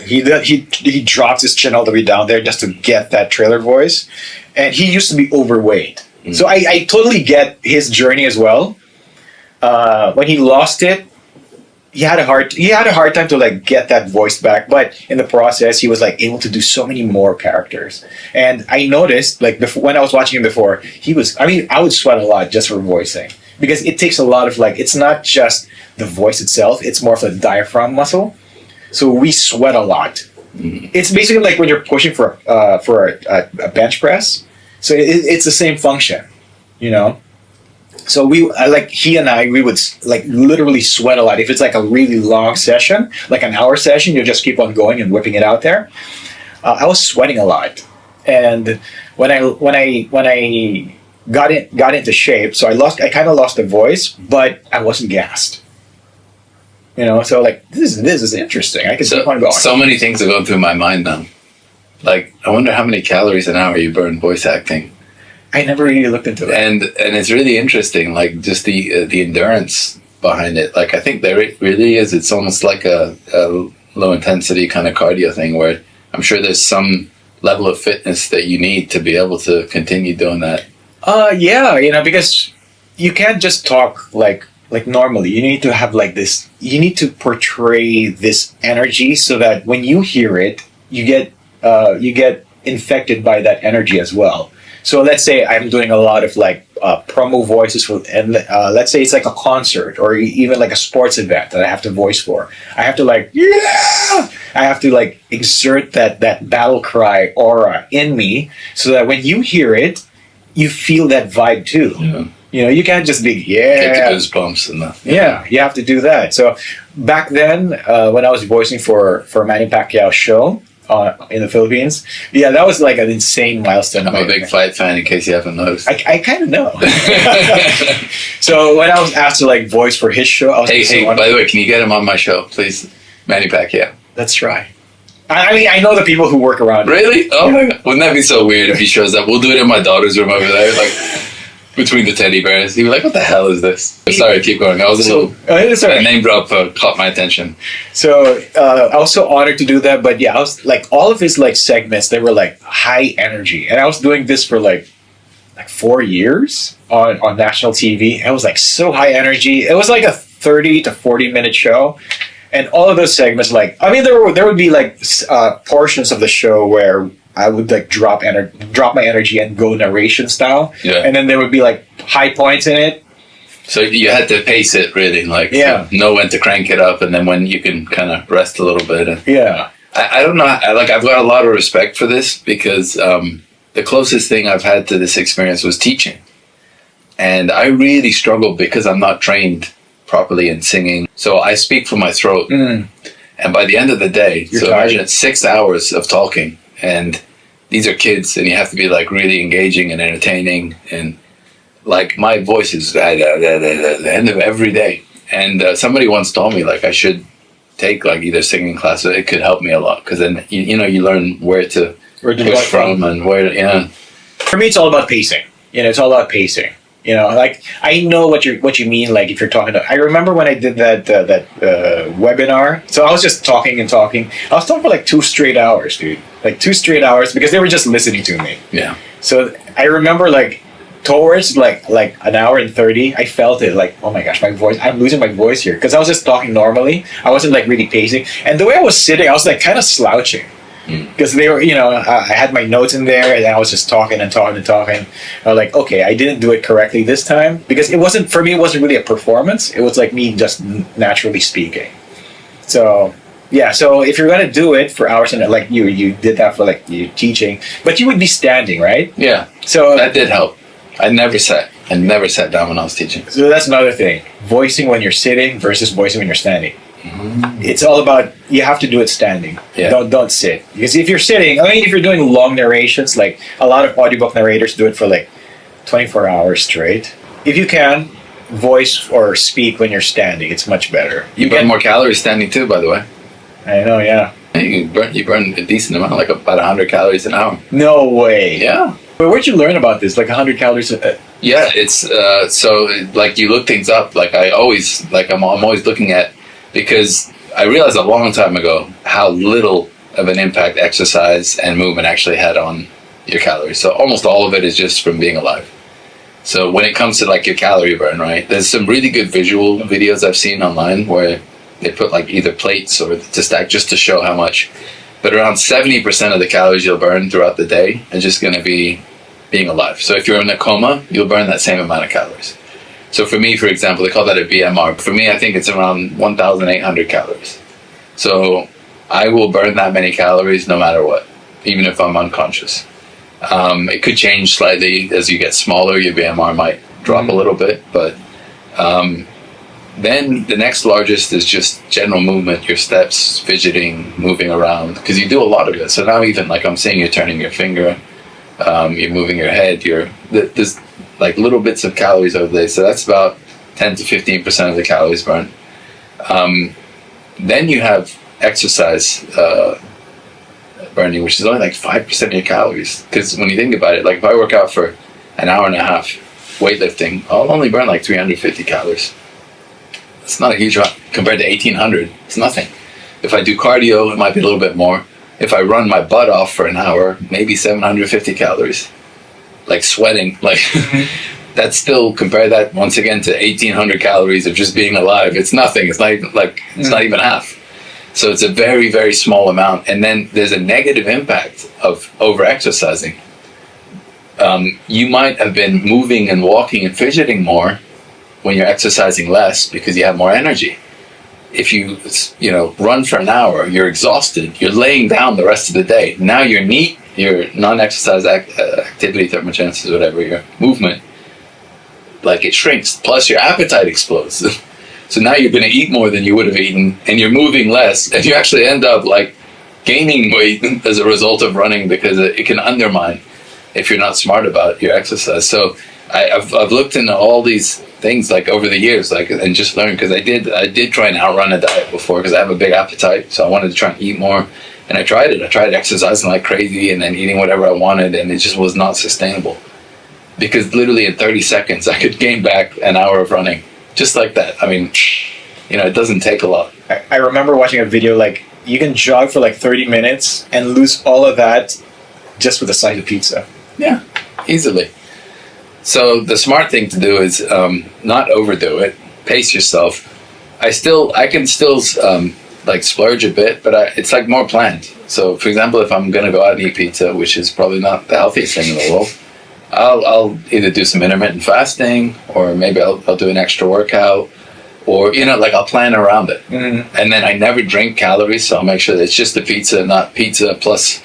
He drops his chin all the way down there just to get that trailer voice. And he used to be overweight. Mm. So I totally get his journey as well. When he lost it, he had a hard time to like get that voice back. But in the process, he was like able to do so many more characters. And I noticed like when I was watching him before, I would sweat a lot just for voicing. Because it takes a lot of like, it's not just the voice itself, it's more of the diaphragm muscle. So we sweat a lot. Mm-hmm. It's basically like when you're pushing for a bench press. So it's the same function, So he and I would like literally sweat a lot. If it's like a really long session, like an hour session, you just keep on going and whipping it out there. I was sweating a lot. And when I got into shape, so I kind of lost the voice, but I wasn't gassed. So like this is interesting. I can keep on going. So many things are going through my mind now. Like I wonder how many calories an hour you burn voice acting. I never really looked into it. And it's really interesting, like just the endurance behind it. Like I think there really is. It's almost like a low intensity kind of cardio thing where I'm sure there's some level of fitness that you need to be able to continue doing that. Because you can't just talk like normally. You need to have like this. You need to portray this energy so that when you hear it, you get infected by that energy as well. So let's say I'm doing a lot of like promo voices and let's say it's like a concert or even like a sports event that I have to voice for. I have to like I have to like exert that battle cry aura in me so that when you hear it, you feel that vibe too. Yeah. You can't just be get the goosebumps and that. Yeah, you have to do that. So back then, when I was voicing for Manny Pacquiao's show in the Philippines, that was like an insane milestone. I'm a big fight fan, in case you haven't noticed. I kind of know. So when I was asked to like voice for his show, I was hey, by the way, can you get him on my show, please? Manny Pacquiao. Let's try. I mean, I know the people who work around. Really? Oh my God. Wouldn't that be so weird if he shows up? We'll do it in my daughter's room over there. Like, between the teddy bears. He was like, "What the hell is this?" Sorry, keep going. I was a little. Sorry. A name drop caught my attention. So I was so honored to do that. But yeah, I was like, all of his like segments, they were like high energy, and I was doing this for like 4 years on national TV. It was like so high energy. It was like a 30 to 40 minute show. And all of those segments, like, I mean, there would be like portions of the show where I would like drop my energy and go narration style. Yeah. And then there would be like high points in it. So you had to pace it really, like, yeah, know when to crank it up and then when you can kind of rest a little bit. And yeah. I don't know. I've got a lot of respect for this because the closest thing I've had to this experience was teaching. And I really struggled because I'm not trained properly in singing. So I speak from my throat. And by the end of the day, imagine it's 6 hours of talking. And these are kids and you have to be like really engaging and entertaining. And like my voice is at the end of every day. And somebody once told me like I should take like either singing class. It could help me a lot because then, you learn where to push from and where to, For me, it's all about pacing. It's all about pacing. Like I know what you mean. Like if you're talking to, I remember when I did that webinar. So I was just talking and talking. I was talking for like 2 straight hours, dude. Like 2 straight hours because they were just listening to me. Yeah. So I remember like towards like an hour and 30, I felt it like, oh my gosh, my voice. I'm losing my voice here because I was just talking normally. I wasn't like really pacing. And the way I was sitting, I was like kind of slouching. Because they were, I had my notes in there and I was just talking and talking and talking. I was like, okay, I didn't do it correctly this time. Because it wasn't really a performance. It was like me just naturally speaking. So, yeah. So if you're going to do it for hours and like you did that for like you teaching, but you would be standing, right? Yeah. So that did help. I never sat down when I was teaching. So that's another thing. Voicing when you're sitting versus voicing when you're standing. It's all about, you have to do it standing. Yeah. Don't sit. Because if you're sitting, I mean, if you're doing long narrations, like a lot of audiobook narrators do it for like 24 hours straight. If you can voice or speak when you're standing, it's much better. You burn more calories standing too, by the way. I know, yeah. You burn a decent amount, like about 100 calories an hour. No way. Yeah. But where'd you learn about this? Like 100 calories? Yeah, it's so like you look things up. Like I'm always looking at, because I realized a long time ago how little of an impact exercise and movement actually had on your calories. So almost all of it is just from being alive. So when it comes to like your calorie burn, right, there's some really good visual videos I've seen online where they put like either plates or to stack just to show how much. But around 70% of the calories you'll burn throughout the day are just going to be being alive. So if you're in a coma, you'll burn that same amount of calories. So for me, for example, they call that a BMR. For me, I think it's around 1,800 calories. So I will burn that many calories no matter what, even if I'm unconscious. It could change slightly as you get smaller. Your BMR might drop a little bit, but then the next largest is just general movement, your steps, fidgeting, moving around, because you do a lot of it. So now even like I'm saying, you're turning your finger, you're moving your head, there's like little bits of calories over there. So that's about 10 to 15% of the calories burned. Then you have exercise burning, which is only like 5% of your calories. Because when you think about it, like if I work out for an hour and a half weightlifting, I'll only burn like 350 calories. It's not a huge amount compared to 1,800. It's nothing. If I do cardio, it might be a little bit more. If I run my butt off for an hour, maybe 750 calories. Like sweating, like that's still, compare that once again to 1,800 calories of just being alive. It's nothing. It's not even not even half. So it's a very, very small amount. And then there's a negative impact of over exercising. You might have been moving and walking and fidgeting more when you're exercising less because you have more energy. If you run for an hour, you're exhausted. You're laying down the rest of the day. Now your NEAT, your non-exercise activity thermogenesis, whatever, your movement, like it shrinks. Plus your appetite explodes. So now you're going to eat more than you would have eaten, and you're moving less, and you actually end up like gaining weight as a result of running because it can undermine if you're not smart about your exercise. So I've looked into all these things like over the years, like, and just learned, because I did try and outrun a diet before because I have a big appetite, so I wanted to try and eat more, and I tried exercising like crazy and then eating whatever I wanted, and it just was not sustainable. because literally in 30 seconds I could gain back an hour of running just like that. I mean, it doesn't take a lot. I remember watching a video like you can jog for like 30 minutes and lose all of that just with a slice of pizza. Yeah, easily. So the smart thing to do is not overdo it. Pace yourself. I can still like splurge a bit, but it's like more planned. So for example, if I'm gonna go out and eat pizza, which is probably not the healthiest thing in the world, I'll either do some intermittent fasting, or maybe I'll do an extra workout, or like I'll plan around it. Mm-hmm. And then I never drink calories, so I'll make sure that it's just the pizza, not pizza plus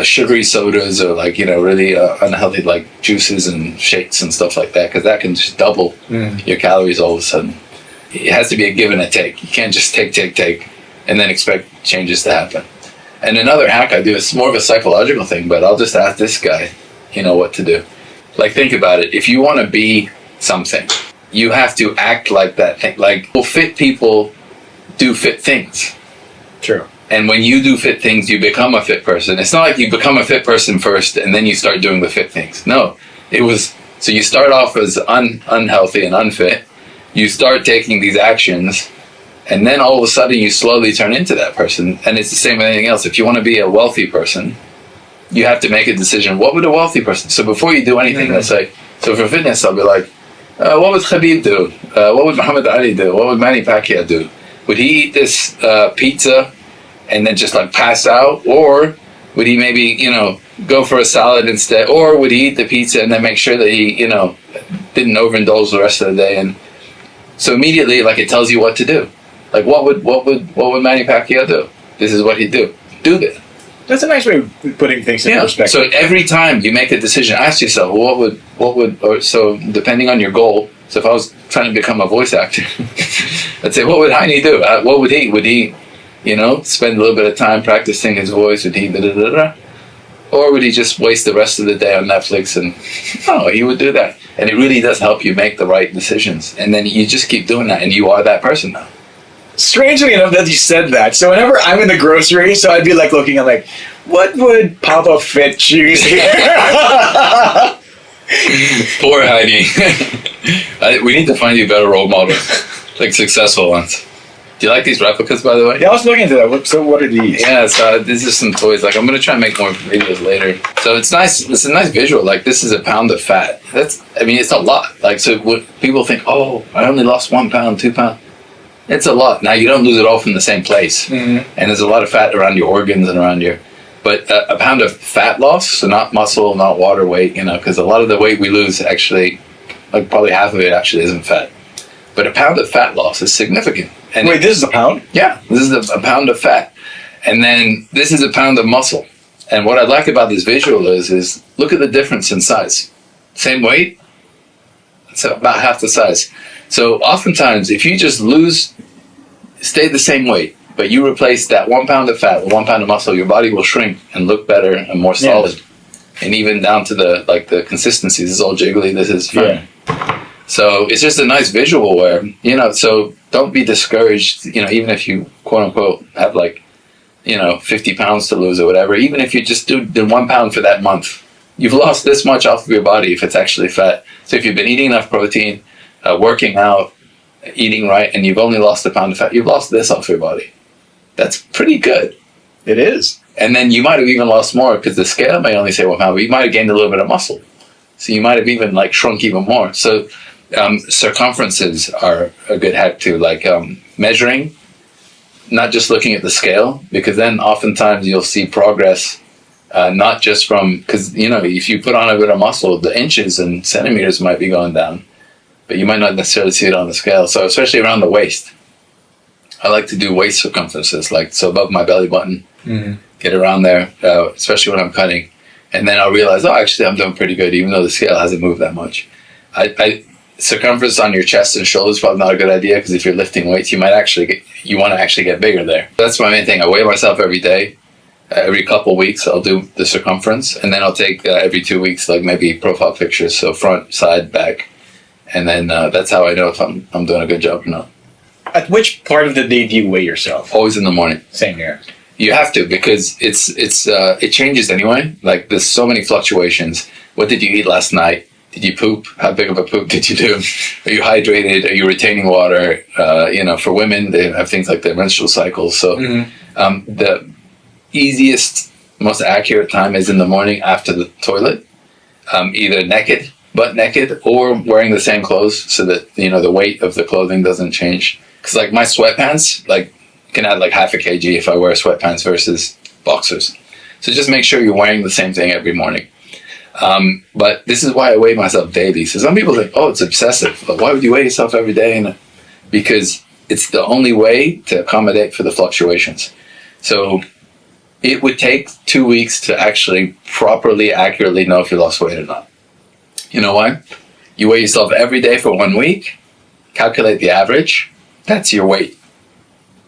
sugary sodas, or like really unhealthy like juices and shakes and stuff like that, because that can just double your calories all of a sudden. It has to be a give and a take. You can't just take and then expect changes to happen. And another hack I do, is more of a psychological thing, but I'll just ask this guy what to do. Like, think about it. If you want to be something, you have to act like that thing. Like, fit people do fit things. True. And when you do fit things, you become a fit person. It's not like you become a fit person first and then you start doing the fit things. No, so you start off as unhealthy and unfit. You start taking these actions, and then all of a sudden you slowly turn into that person. And it's the same with anything else. If you want to be a wealthy person, you have to make a decision. What would a wealthy person? So before you do anything, let's say, so for fitness, I'll be like, what would Khabib do? What would Muhammad Ali do? What would Manny Pacquiao do? Would he eat this pizza and then just like pass out? Or would he maybe, go for a salad instead? Or would he eat the pizza and then make sure that he, didn't overindulge the rest of the day? And so immediately, like, it tells you what to do. Like, what would Manny Pacquiao do? This is what he'd do. Do this. That's a nice way of putting things in perspective. So every time you make a decision, ask yourself, well, so depending on your goal, so if I was trying to become a voice actor, I'd say, what would Heinie do? What would he? Would he, spend a little bit of time practicing his voice? Would he da-da-da-da? Or would he just waste the rest of the day on Netflix? And no, he would do that. And it really does help you make the right decisions. And then you just keep doing that, and you are that person now. Strangely enough that you said that. So whenever I'm in the grocery, so I'd be like looking, I'm like, what would Papa Fit choose here? Poor Heidi. We need to find you better role models, like successful ones. Do you like these replicas, by the way? Yeah, I was looking into that. So what are these? Yeah, so these are some toys. Like, I'm going to try and make more videos later. So it's nice. It's a nice visual. Like, this is a pound of fat. It's a lot. Like, so what people think, oh, I only lost 1 pound, 2 pounds. It's a lot. Now, you don't lose it all from the same place. Mm-hmm. And there's a lot of fat around your organs and around your... But a pound of fat loss, so not muscle, not water weight, because a lot of the weight we lose actually, like probably half of it actually isn't fat. But a pound of fat loss is significant. And wait, this is a pound? Yeah, this is a pound of fat. And then this is a pound of muscle. And what I like about this visual is look at the difference in size. Same weight, it's about half the size. So oftentimes, if you just stay the same weight, but you replace that 1 pound of fat with 1 pound of muscle, your body will shrink and look better and more solid. Yeah. And even down to the consistency. This is all jiggly, this is fine. Yeah. So it's just a nice visual where, so don't be discouraged, even if you, quote unquote, have 50 pounds to lose or whatever, even if you just do 1 pound for that month, you've lost this much off of your body if it's actually fat. So if you've been eating enough protein, working out, eating right, and you've only lost a pound of fat, you've lost this off your body. That's pretty good. It is. And then you might have even lost more because the scale may only say 1 pound, but you might have gained a little bit of muscle. So you might have even shrunk even more. So circumferences are a good hack too, measuring, not just looking at the scale, because then oftentimes you'll see progress, not just from, because, if you put on a bit of muscle, the inches and centimeters might be going down, but you might not necessarily see it on the scale. So especially around the waist, I like to do waist circumferences, so above my belly button, get around there, especially when I'm cutting. And then I'll realize, actually I'm doing pretty good, even though the scale hasn't moved that much. Circumference on your chest and shoulders is probably not a good idea, because if you're lifting weights, you want to actually get bigger there. That's my main thing. I weigh myself every day. Every couple weeks, I'll do the circumference, and then I'll take every 2 weeks, maybe profile pictures, so front, side, back, and then that's how I know if I'm doing a good job or not. At which part of the day do you weigh yourself? Always in the morning. Same here. You have to, because it changes anyway. There's so many fluctuations. What did you eat last night? Did you poop? How big of a poop did you do? Are you hydrated? Are you retaining water? For women, they have things like their menstrual cycles. So the easiest, most accurate time is in the morning after the toilet, either naked, butt naked, or wearing the same clothes so that, the weight of the clothing doesn't change. Because like my sweatpants, like can add like half a kg if I wear sweatpants versus boxers. So just make sure you're wearing the same thing every morning. But this is why I weigh myself daily. So some people think, oh, it's obsessive. But why would you weigh yourself every day? Because it's the only way to accommodate for the fluctuations. So it would take 2 weeks to actually properly, accurately know if you lost weight or not. You know why? You weigh yourself every day for 1 week, calculate the average. That's your weight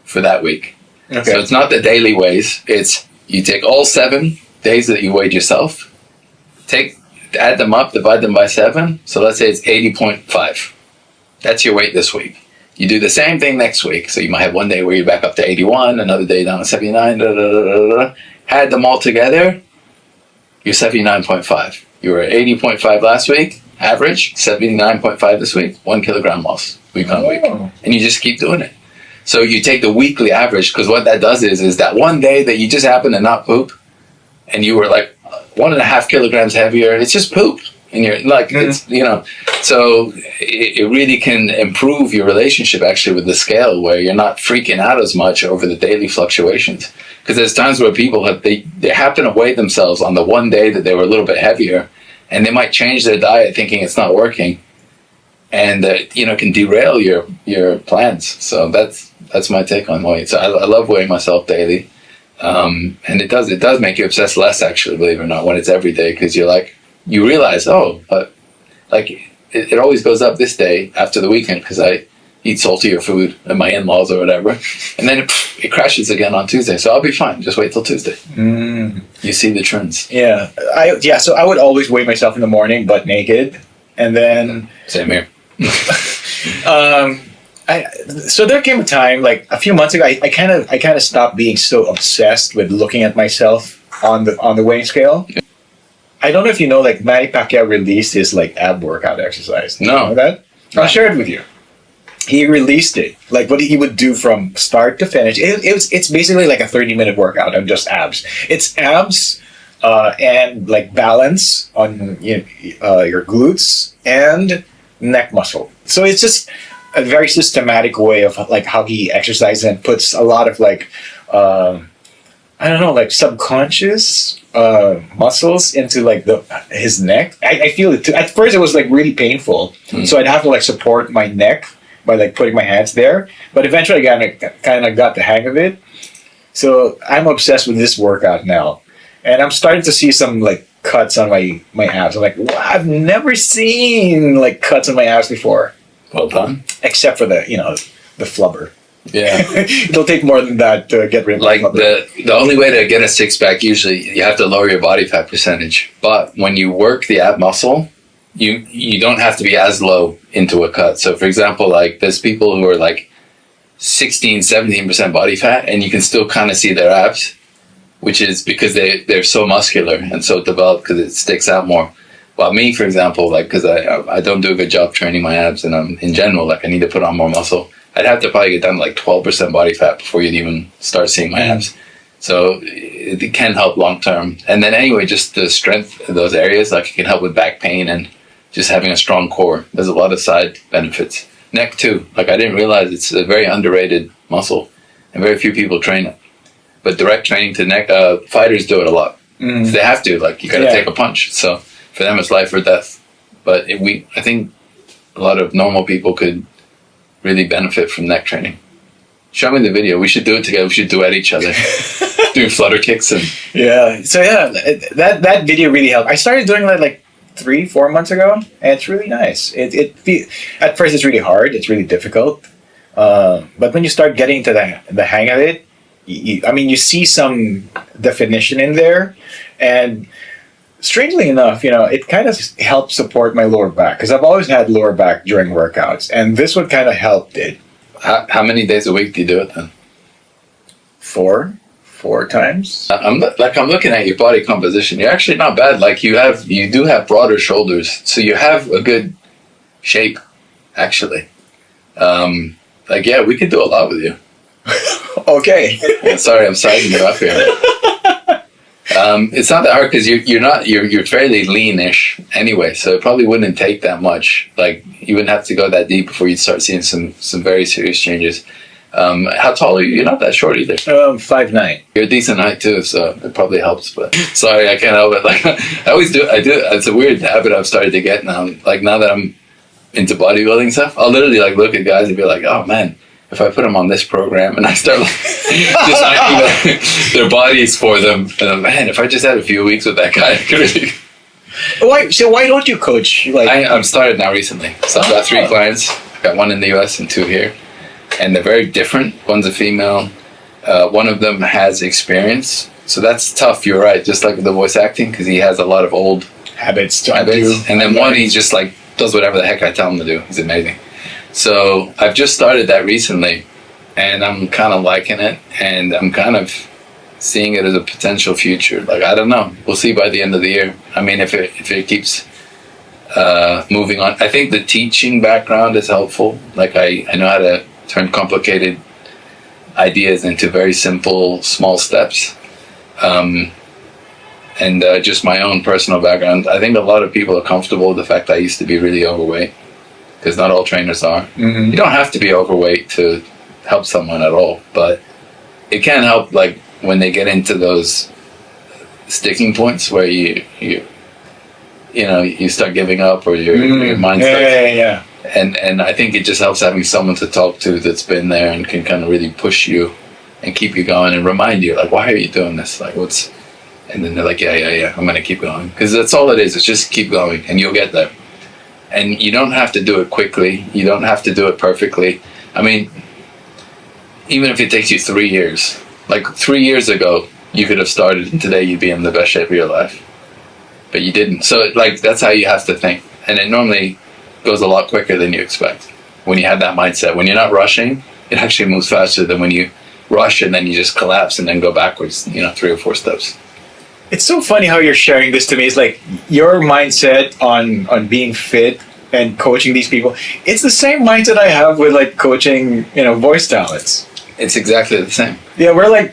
for that week. Okay. So it's not the daily weighs. It's you take all 7 days that you weighed yourself, add them up, divide them by 7. So let's say it's 80.5. That's your weight this week. You do the same thing next week. So you might have one day where you're back up to 81, another day down to 79, Add them all together, you're 79.5. You were 80.5 last week, average, 79.5 this week, 1 kilogram loss week on week. And you just keep doing it. So you take the weekly average, because what that does is that one day that you just happen to not poop, and you were like 1.5 kilograms heavier, it's just poop. And you're like, it's, so it really can improve your relationship actually with the scale, where you're not freaking out as much over the daily fluctuations. Because there's times where people they happen to weigh themselves on the one day that they were a little bit heavier, and they might change their diet thinking it's not working, and can derail your plans. So that's my take on weight. So I love weighing myself daily, and it does make you obsess less, actually, believe it or not, when it's every day, because you realize, it always goes up this day after the weekend because I eat saltier food at my in-laws or whatever, and then it crashes again on Tuesday. So I'll be fine. Just wait till Tuesday. You see the trends. Yeah, So I would always weigh myself in the morning, butt naked, and then same here. So there came a time, like a few months ago, I kind of stopped being so obsessed with looking at myself on the weighing scale. Yeah. I don't know if you know, like Manny Pacquiao released his like ab workout exercise. Do you know that? I'll share it with you. He released it, like what he would do from start to finish. It's basically like a 30-minute workout of just abs. It's abs and like balance on your glutes and neck muscle. So it's just a very systematic way of like how he exercises and puts a lot of like like subconscious muscles into like his neck. I feel it too. At first it was like really painful, so I'd have to like support my neck by like putting my hands there, but eventually I kind of got the hang of it. So I'm obsessed with this workout now, and I'm starting to see some like cuts on my abs. I'm like, wow, I've never seen like cuts on my abs before. Well done. Except for the flubber. Yeah. It'll take more than that to get rid of like the only way to get a six-pack, usually you have to lower your body fat percentage. But when you work the ab muscle, you don't have to be as low into a cut. So for example, like there's people who are like 16-17% body fat, and you can still kind of see their abs, which is because they're so muscular and so developed because it sticks out more. Well, me, for example, like because I don't do a good job training my abs, and in general, like I need to put on more muscle. I'd have to probably get down to like 12% body fat before you'd even start seeing my abs. So it can help long term. And then anyway, just the strength of those areas, like it can help with back pain and just having a strong core. There's a lot of side benefits. Neck too. Like I didn't realize it's a very underrated muscle, and very few people train it. But direct training to neck, fighters do it a lot. So they have to. Like you got to take a punch. So for them, it's life or death. But I think a lot of normal people could really benefit from neck training. Show me the video. We should do it together. We should duet each other. Do flutter kicks and So that video really helped. I started doing that like 3-4 months ago, and it's really nice. At first it's really hard. It's really difficult. But when you start getting to the hang of it, you see some definition in there, and strangely enough, it kind of helped support my lower back, because I've always had lower back during workouts, and this one kind of helped it. How many days a week do you do it then? 4 4 times. I'm looking at your body composition. You're actually not bad. Like you do have broader shoulders, so you have a good shape, actually. Yeah, we could do a lot with you. Okay. Yeah, sorry, I'm sizing you up here. It's not that hard because you're fairly leanish anyway, so it probably wouldn't take that much. Like you wouldn't have to go that deep before you start seeing some very serious changes. How tall are you? You're not that short either. 5'9". You're a decent height too, so it probably helps. But sorry, I can't help it. Like I always do. I do. It's a weird habit I've started to get now. Like now that I'm into bodybuilding stuff, I'll literally like look at guys and be like, oh man, if I put them on this program and I start like, designing their bodies for them, and man, if I just had a few weeks with that guy, I could really. Why don't you coach? I'm started now recently. So I've got 3 clients. I've got 1 in the US and 2 here. And they're very different. One's a female. One of them has experience. So that's tough, you're right. Just like with the voice acting, because he has a lot of old habits. And then one, he's just like, does whatever the heck I tell him to do. He's amazing. So I've just started that recently. And I'm kind of liking it. And I'm kind of seeing it as a potential future. Like, I don't know. We'll see by the end of the year. I mean, if it keeps moving on. I think the teaching background is helpful. Like, I know how to turn complicated ideas into very simple, small steps. And just my own personal background. I think a lot of people are comfortable with the fact that I used to be really overweight, because not all trainers are. Mm-hmm. You don't have to be overweight to help someone at all, but it can help, like when they get into those sticking points where you start giving up, or your mind starts. Yeah. And I think it just helps having someone to talk to that's been there and can kind of really push you and keep you going and remind you, like, why are you doing this? Like, what's... And then they're like, yeah, I'm going to keep going. Because that's all it is. It's just keep going and you'll get there. And you don't have to do it quickly. You don't have to do it perfectly. I mean, even if it takes you 3 years, like 3 years ago, you could have started and today you'd be in the best shape of your life. But you didn't. So, like, that's how you have to think. And it normally goes a lot quicker than you expect when you have that mindset. When you're not rushing, it actually moves faster than when you rush and then you just collapse and then go backwards, 3 or 4 steps. It's so funny how you're sharing this to me. It's like your mindset on being fit and coaching these people. It's the same mindset I have with like coaching, voice talents. It's exactly the same. Yeah, we're like,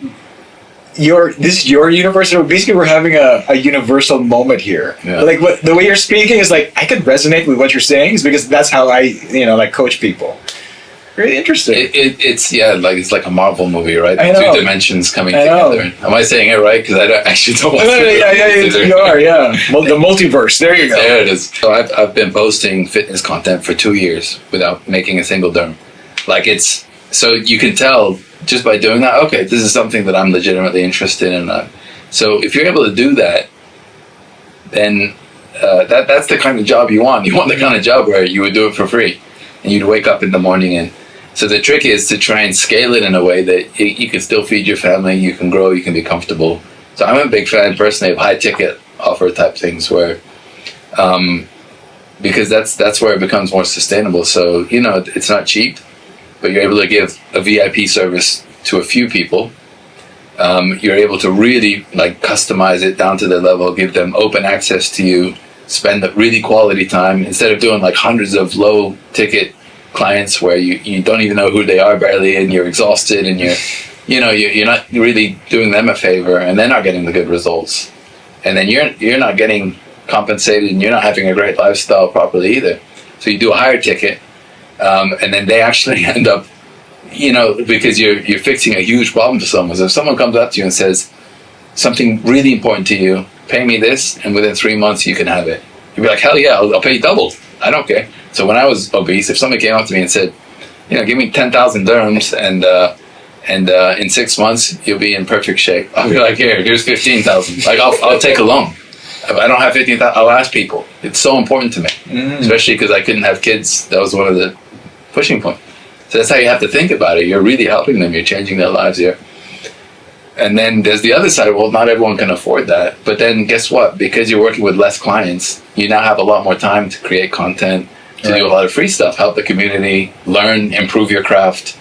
this is your universe. So basically, we're having a universal moment here. Yeah. Like the way you're speaking is like I could resonate with what you're saying, is because that's how I, coach people. Really interesting. It's like a Marvel movie, right? I know. 2 dimensions coming together. Am I saying it right? Because I actually don't want to. Yeah, you are. Yeah, the multiverse. There you go. There it is. So I've been posting fitness content for 2 years without making a single derm. So you can tell just by doing that. Okay, this is something that I'm legitimately interested in. So if you're able to do that, then that's the kind of job you want. You want the kind of job where you would do it for free, and you'd wake up in the morning and. So the trick is to try and scale it in a way that you can still feed your family, you can grow, you can be comfortable. So I'm a big fan personally of high ticket offer type things where, because that's where it becomes more sustainable. So, it's not cheap, but you're able to give a VIP service to a few people. You're able to really like customize it down to their level, give them open access to you, spend the really quality time instead of doing like hundreds of low ticket clients where you don't even know who they are barely, and you're exhausted and you're not really doing them a favor, and they're not getting the good results, and then you're not getting compensated, and you're not having a great lifestyle properly either. So you do a higher ticket, and then they actually end up, because you're fixing a huge problem for someone. So if someone comes up to you and says something really important to you, pay me this, and within 3 months you can have it, you'd be like, hell yeah, I'll pay you double. I don't care. So when I was obese, if somebody came up to me and said, give me 10,000 dirhams and in 6 months you'll be in perfect shape, I'll be like, here's 15,000. Like I'll take a loan. If I don't have 15,000, I'll ask people. It's so important to me, especially because I couldn't have kids. That was one of the pushing points. So that's how you have to think about it. You're really helping them. You're changing their lives here. And then there's the other side. Well, not everyone can afford that. But then guess what? Because you're working with less clients, you now have a lot more time to create content, to do a lot of free stuff, help the community, learn, improve your craft,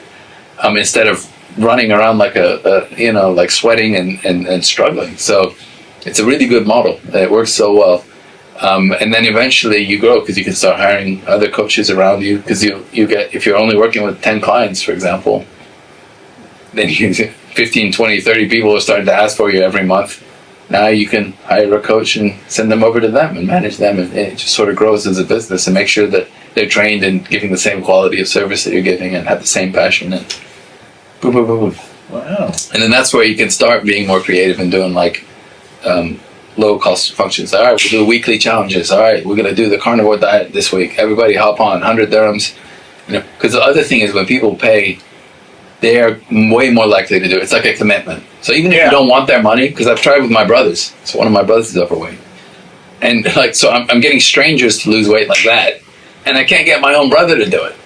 instead of running around like like sweating and struggling. So it's a really good model. It works so well. And then eventually you grow because you can start hiring other coaches around you, because you get, if you're only working with 10 clients, for example, then you 15, 20, 30 people are starting to ask for you every month. Now you can hire a coach and send them over to them and manage them, and it just sort of grows as a business, and make sure that they're trained in giving the same quality of service that you're giving and have the same passion, and boom, boom, boom, boom. Wow. And then that's where you can start being more creative and doing like low cost functions. All right, we'll do weekly challenges. All right, we're going to do the carnivore diet this week. Everybody hop on, 100 dirhams. Because the other thing is, when people pay, they are way more likely to do it. It's like a commitment. So even if you don't want their money, because I've tried with my brothers. So one of my brothers is overweight. And like, so I'm getting strangers to lose weight like that. And I can't get my own brother to do it.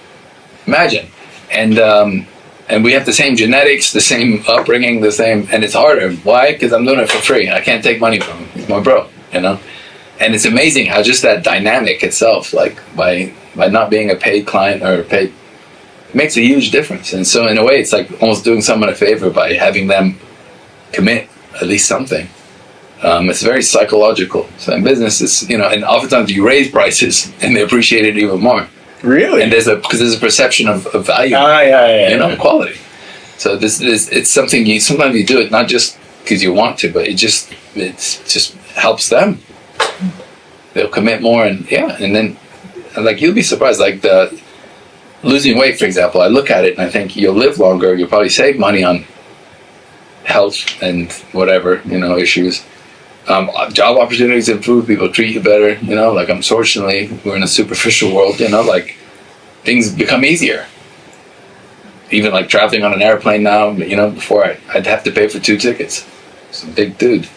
Imagine. And we have the same genetics, the same upbringing, the same, and it's harder. Why? Because I'm doing it for free. I can't take money from him. He's my bro, And it's amazing how just that dynamic itself, like by not being a paid client or paid, makes a huge difference. And so in a way, it's like almost doing someone a favor by having them commit at least something. It's very psychological. So in business, it's, and oftentimes you raise prices and they appreciate it even more. Really? And there's a perception of value, quality. So it's something sometimes you do it not just because you want to, but it just helps them. They'll commit more, and then like you'll be surprised. Like the losing weight, for example, I look at it and I think you'll live longer. You'll probably save money on health and whatever issues. Job opportunities improve, people treat you better, like unfortunately we're in a superficial world, like things become easier. Even like traveling on an airplane now, before I'd have to pay for 2 tickets. It's a big dude.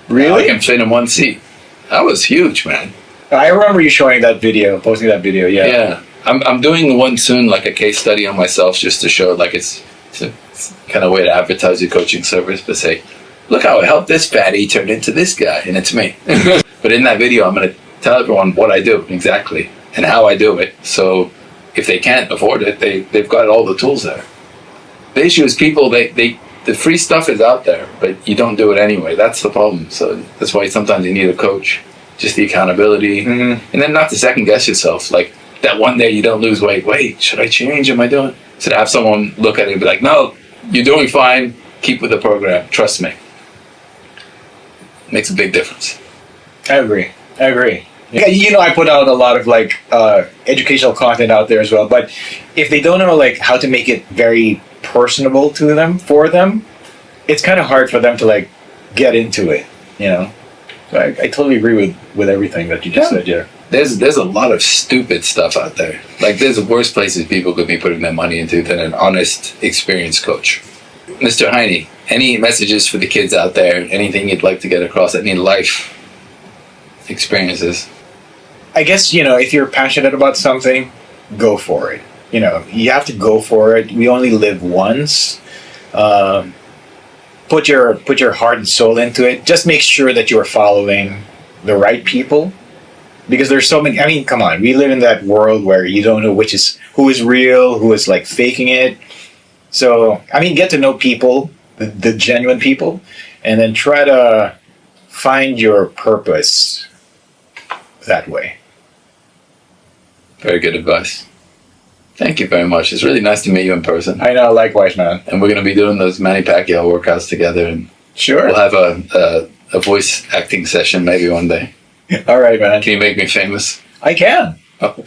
Really? I can fit in one seat. That was huge, man. I remember you showing that video, posting that video, Yeah. I'm doing one soon, like a case study on myself, just to show like it's a kind of way to advertise your coaching service, but say, look how it helped this fatty turn into this guy, and it's me. But in that video, I'm going to tell everyone what I do exactly and how I do it. So if they can't afford it, they've got all the tools there. The issue is people, the free stuff is out there, but you don't do it anyway. That's the problem. So that's why sometimes you need a coach, just the accountability. Mm-hmm. And then not to second guess yourself. Like that one day you don't lose weight. Wait, should I change? Am I doing? So to have someone look at it and be like, no, you're doing fine. Keep with the program. Trust me. Makes a big difference. I agree. Yeah, I put out a lot of like educational content out there as well, but if they don't know like how to make it very personable to them, for them, it's kind of hard for them to like get into it, So I totally agree with everything that you just said, yeah. There's a lot of stupid stuff out there. Like there's worse places people could be putting their money into than an honest, experienced coach. Mr. Heinie, any messages for the kids out there? Anything you'd like to get across? Any life experiences? I guess, if you're passionate about something, go for it. You have to go for it. We only live once. Put your heart and soul into it. Just make sure that you're following the right people. Because there's so many, come on. We live in that world where you don't know who is real, who is like faking it. So, get to know people, the genuine people, and then try to find your purpose that way. Very good advice. Thank you very much. It's really nice to meet you in person. I know, likewise, man. And we're going to be doing those Manny Pacquiao workouts together. And sure. We'll have a voice acting session maybe one day. All right, man. Can you make me famous? I can. Oh.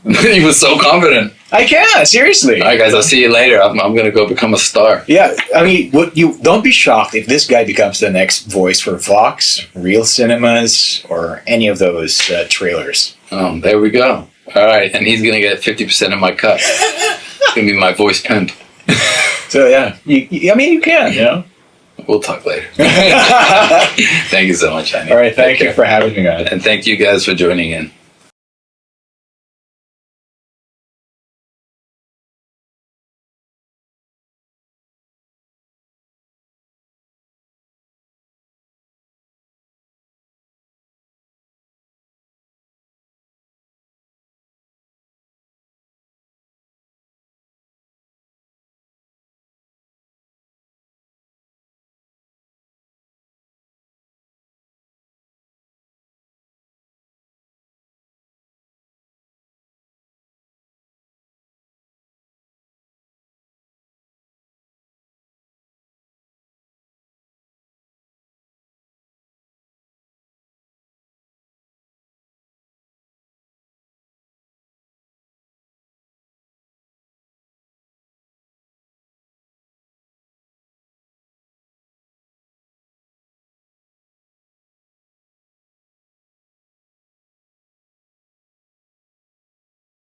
He was so confident. I can, seriously. All right, guys, I'll see you later. I'm going to go become a star. Yeah, you don't be shocked if this guy becomes the next voice for Vox, Real Cinemas, or any of those trailers. Oh, there we go. All right, and he's going to get 50% of my cut. It's going to be my voice pimp. So, yeah, you can, We'll talk later. Thank you so much, Heinie. All right, thank you for having me, guys. And thank you guys for joining in.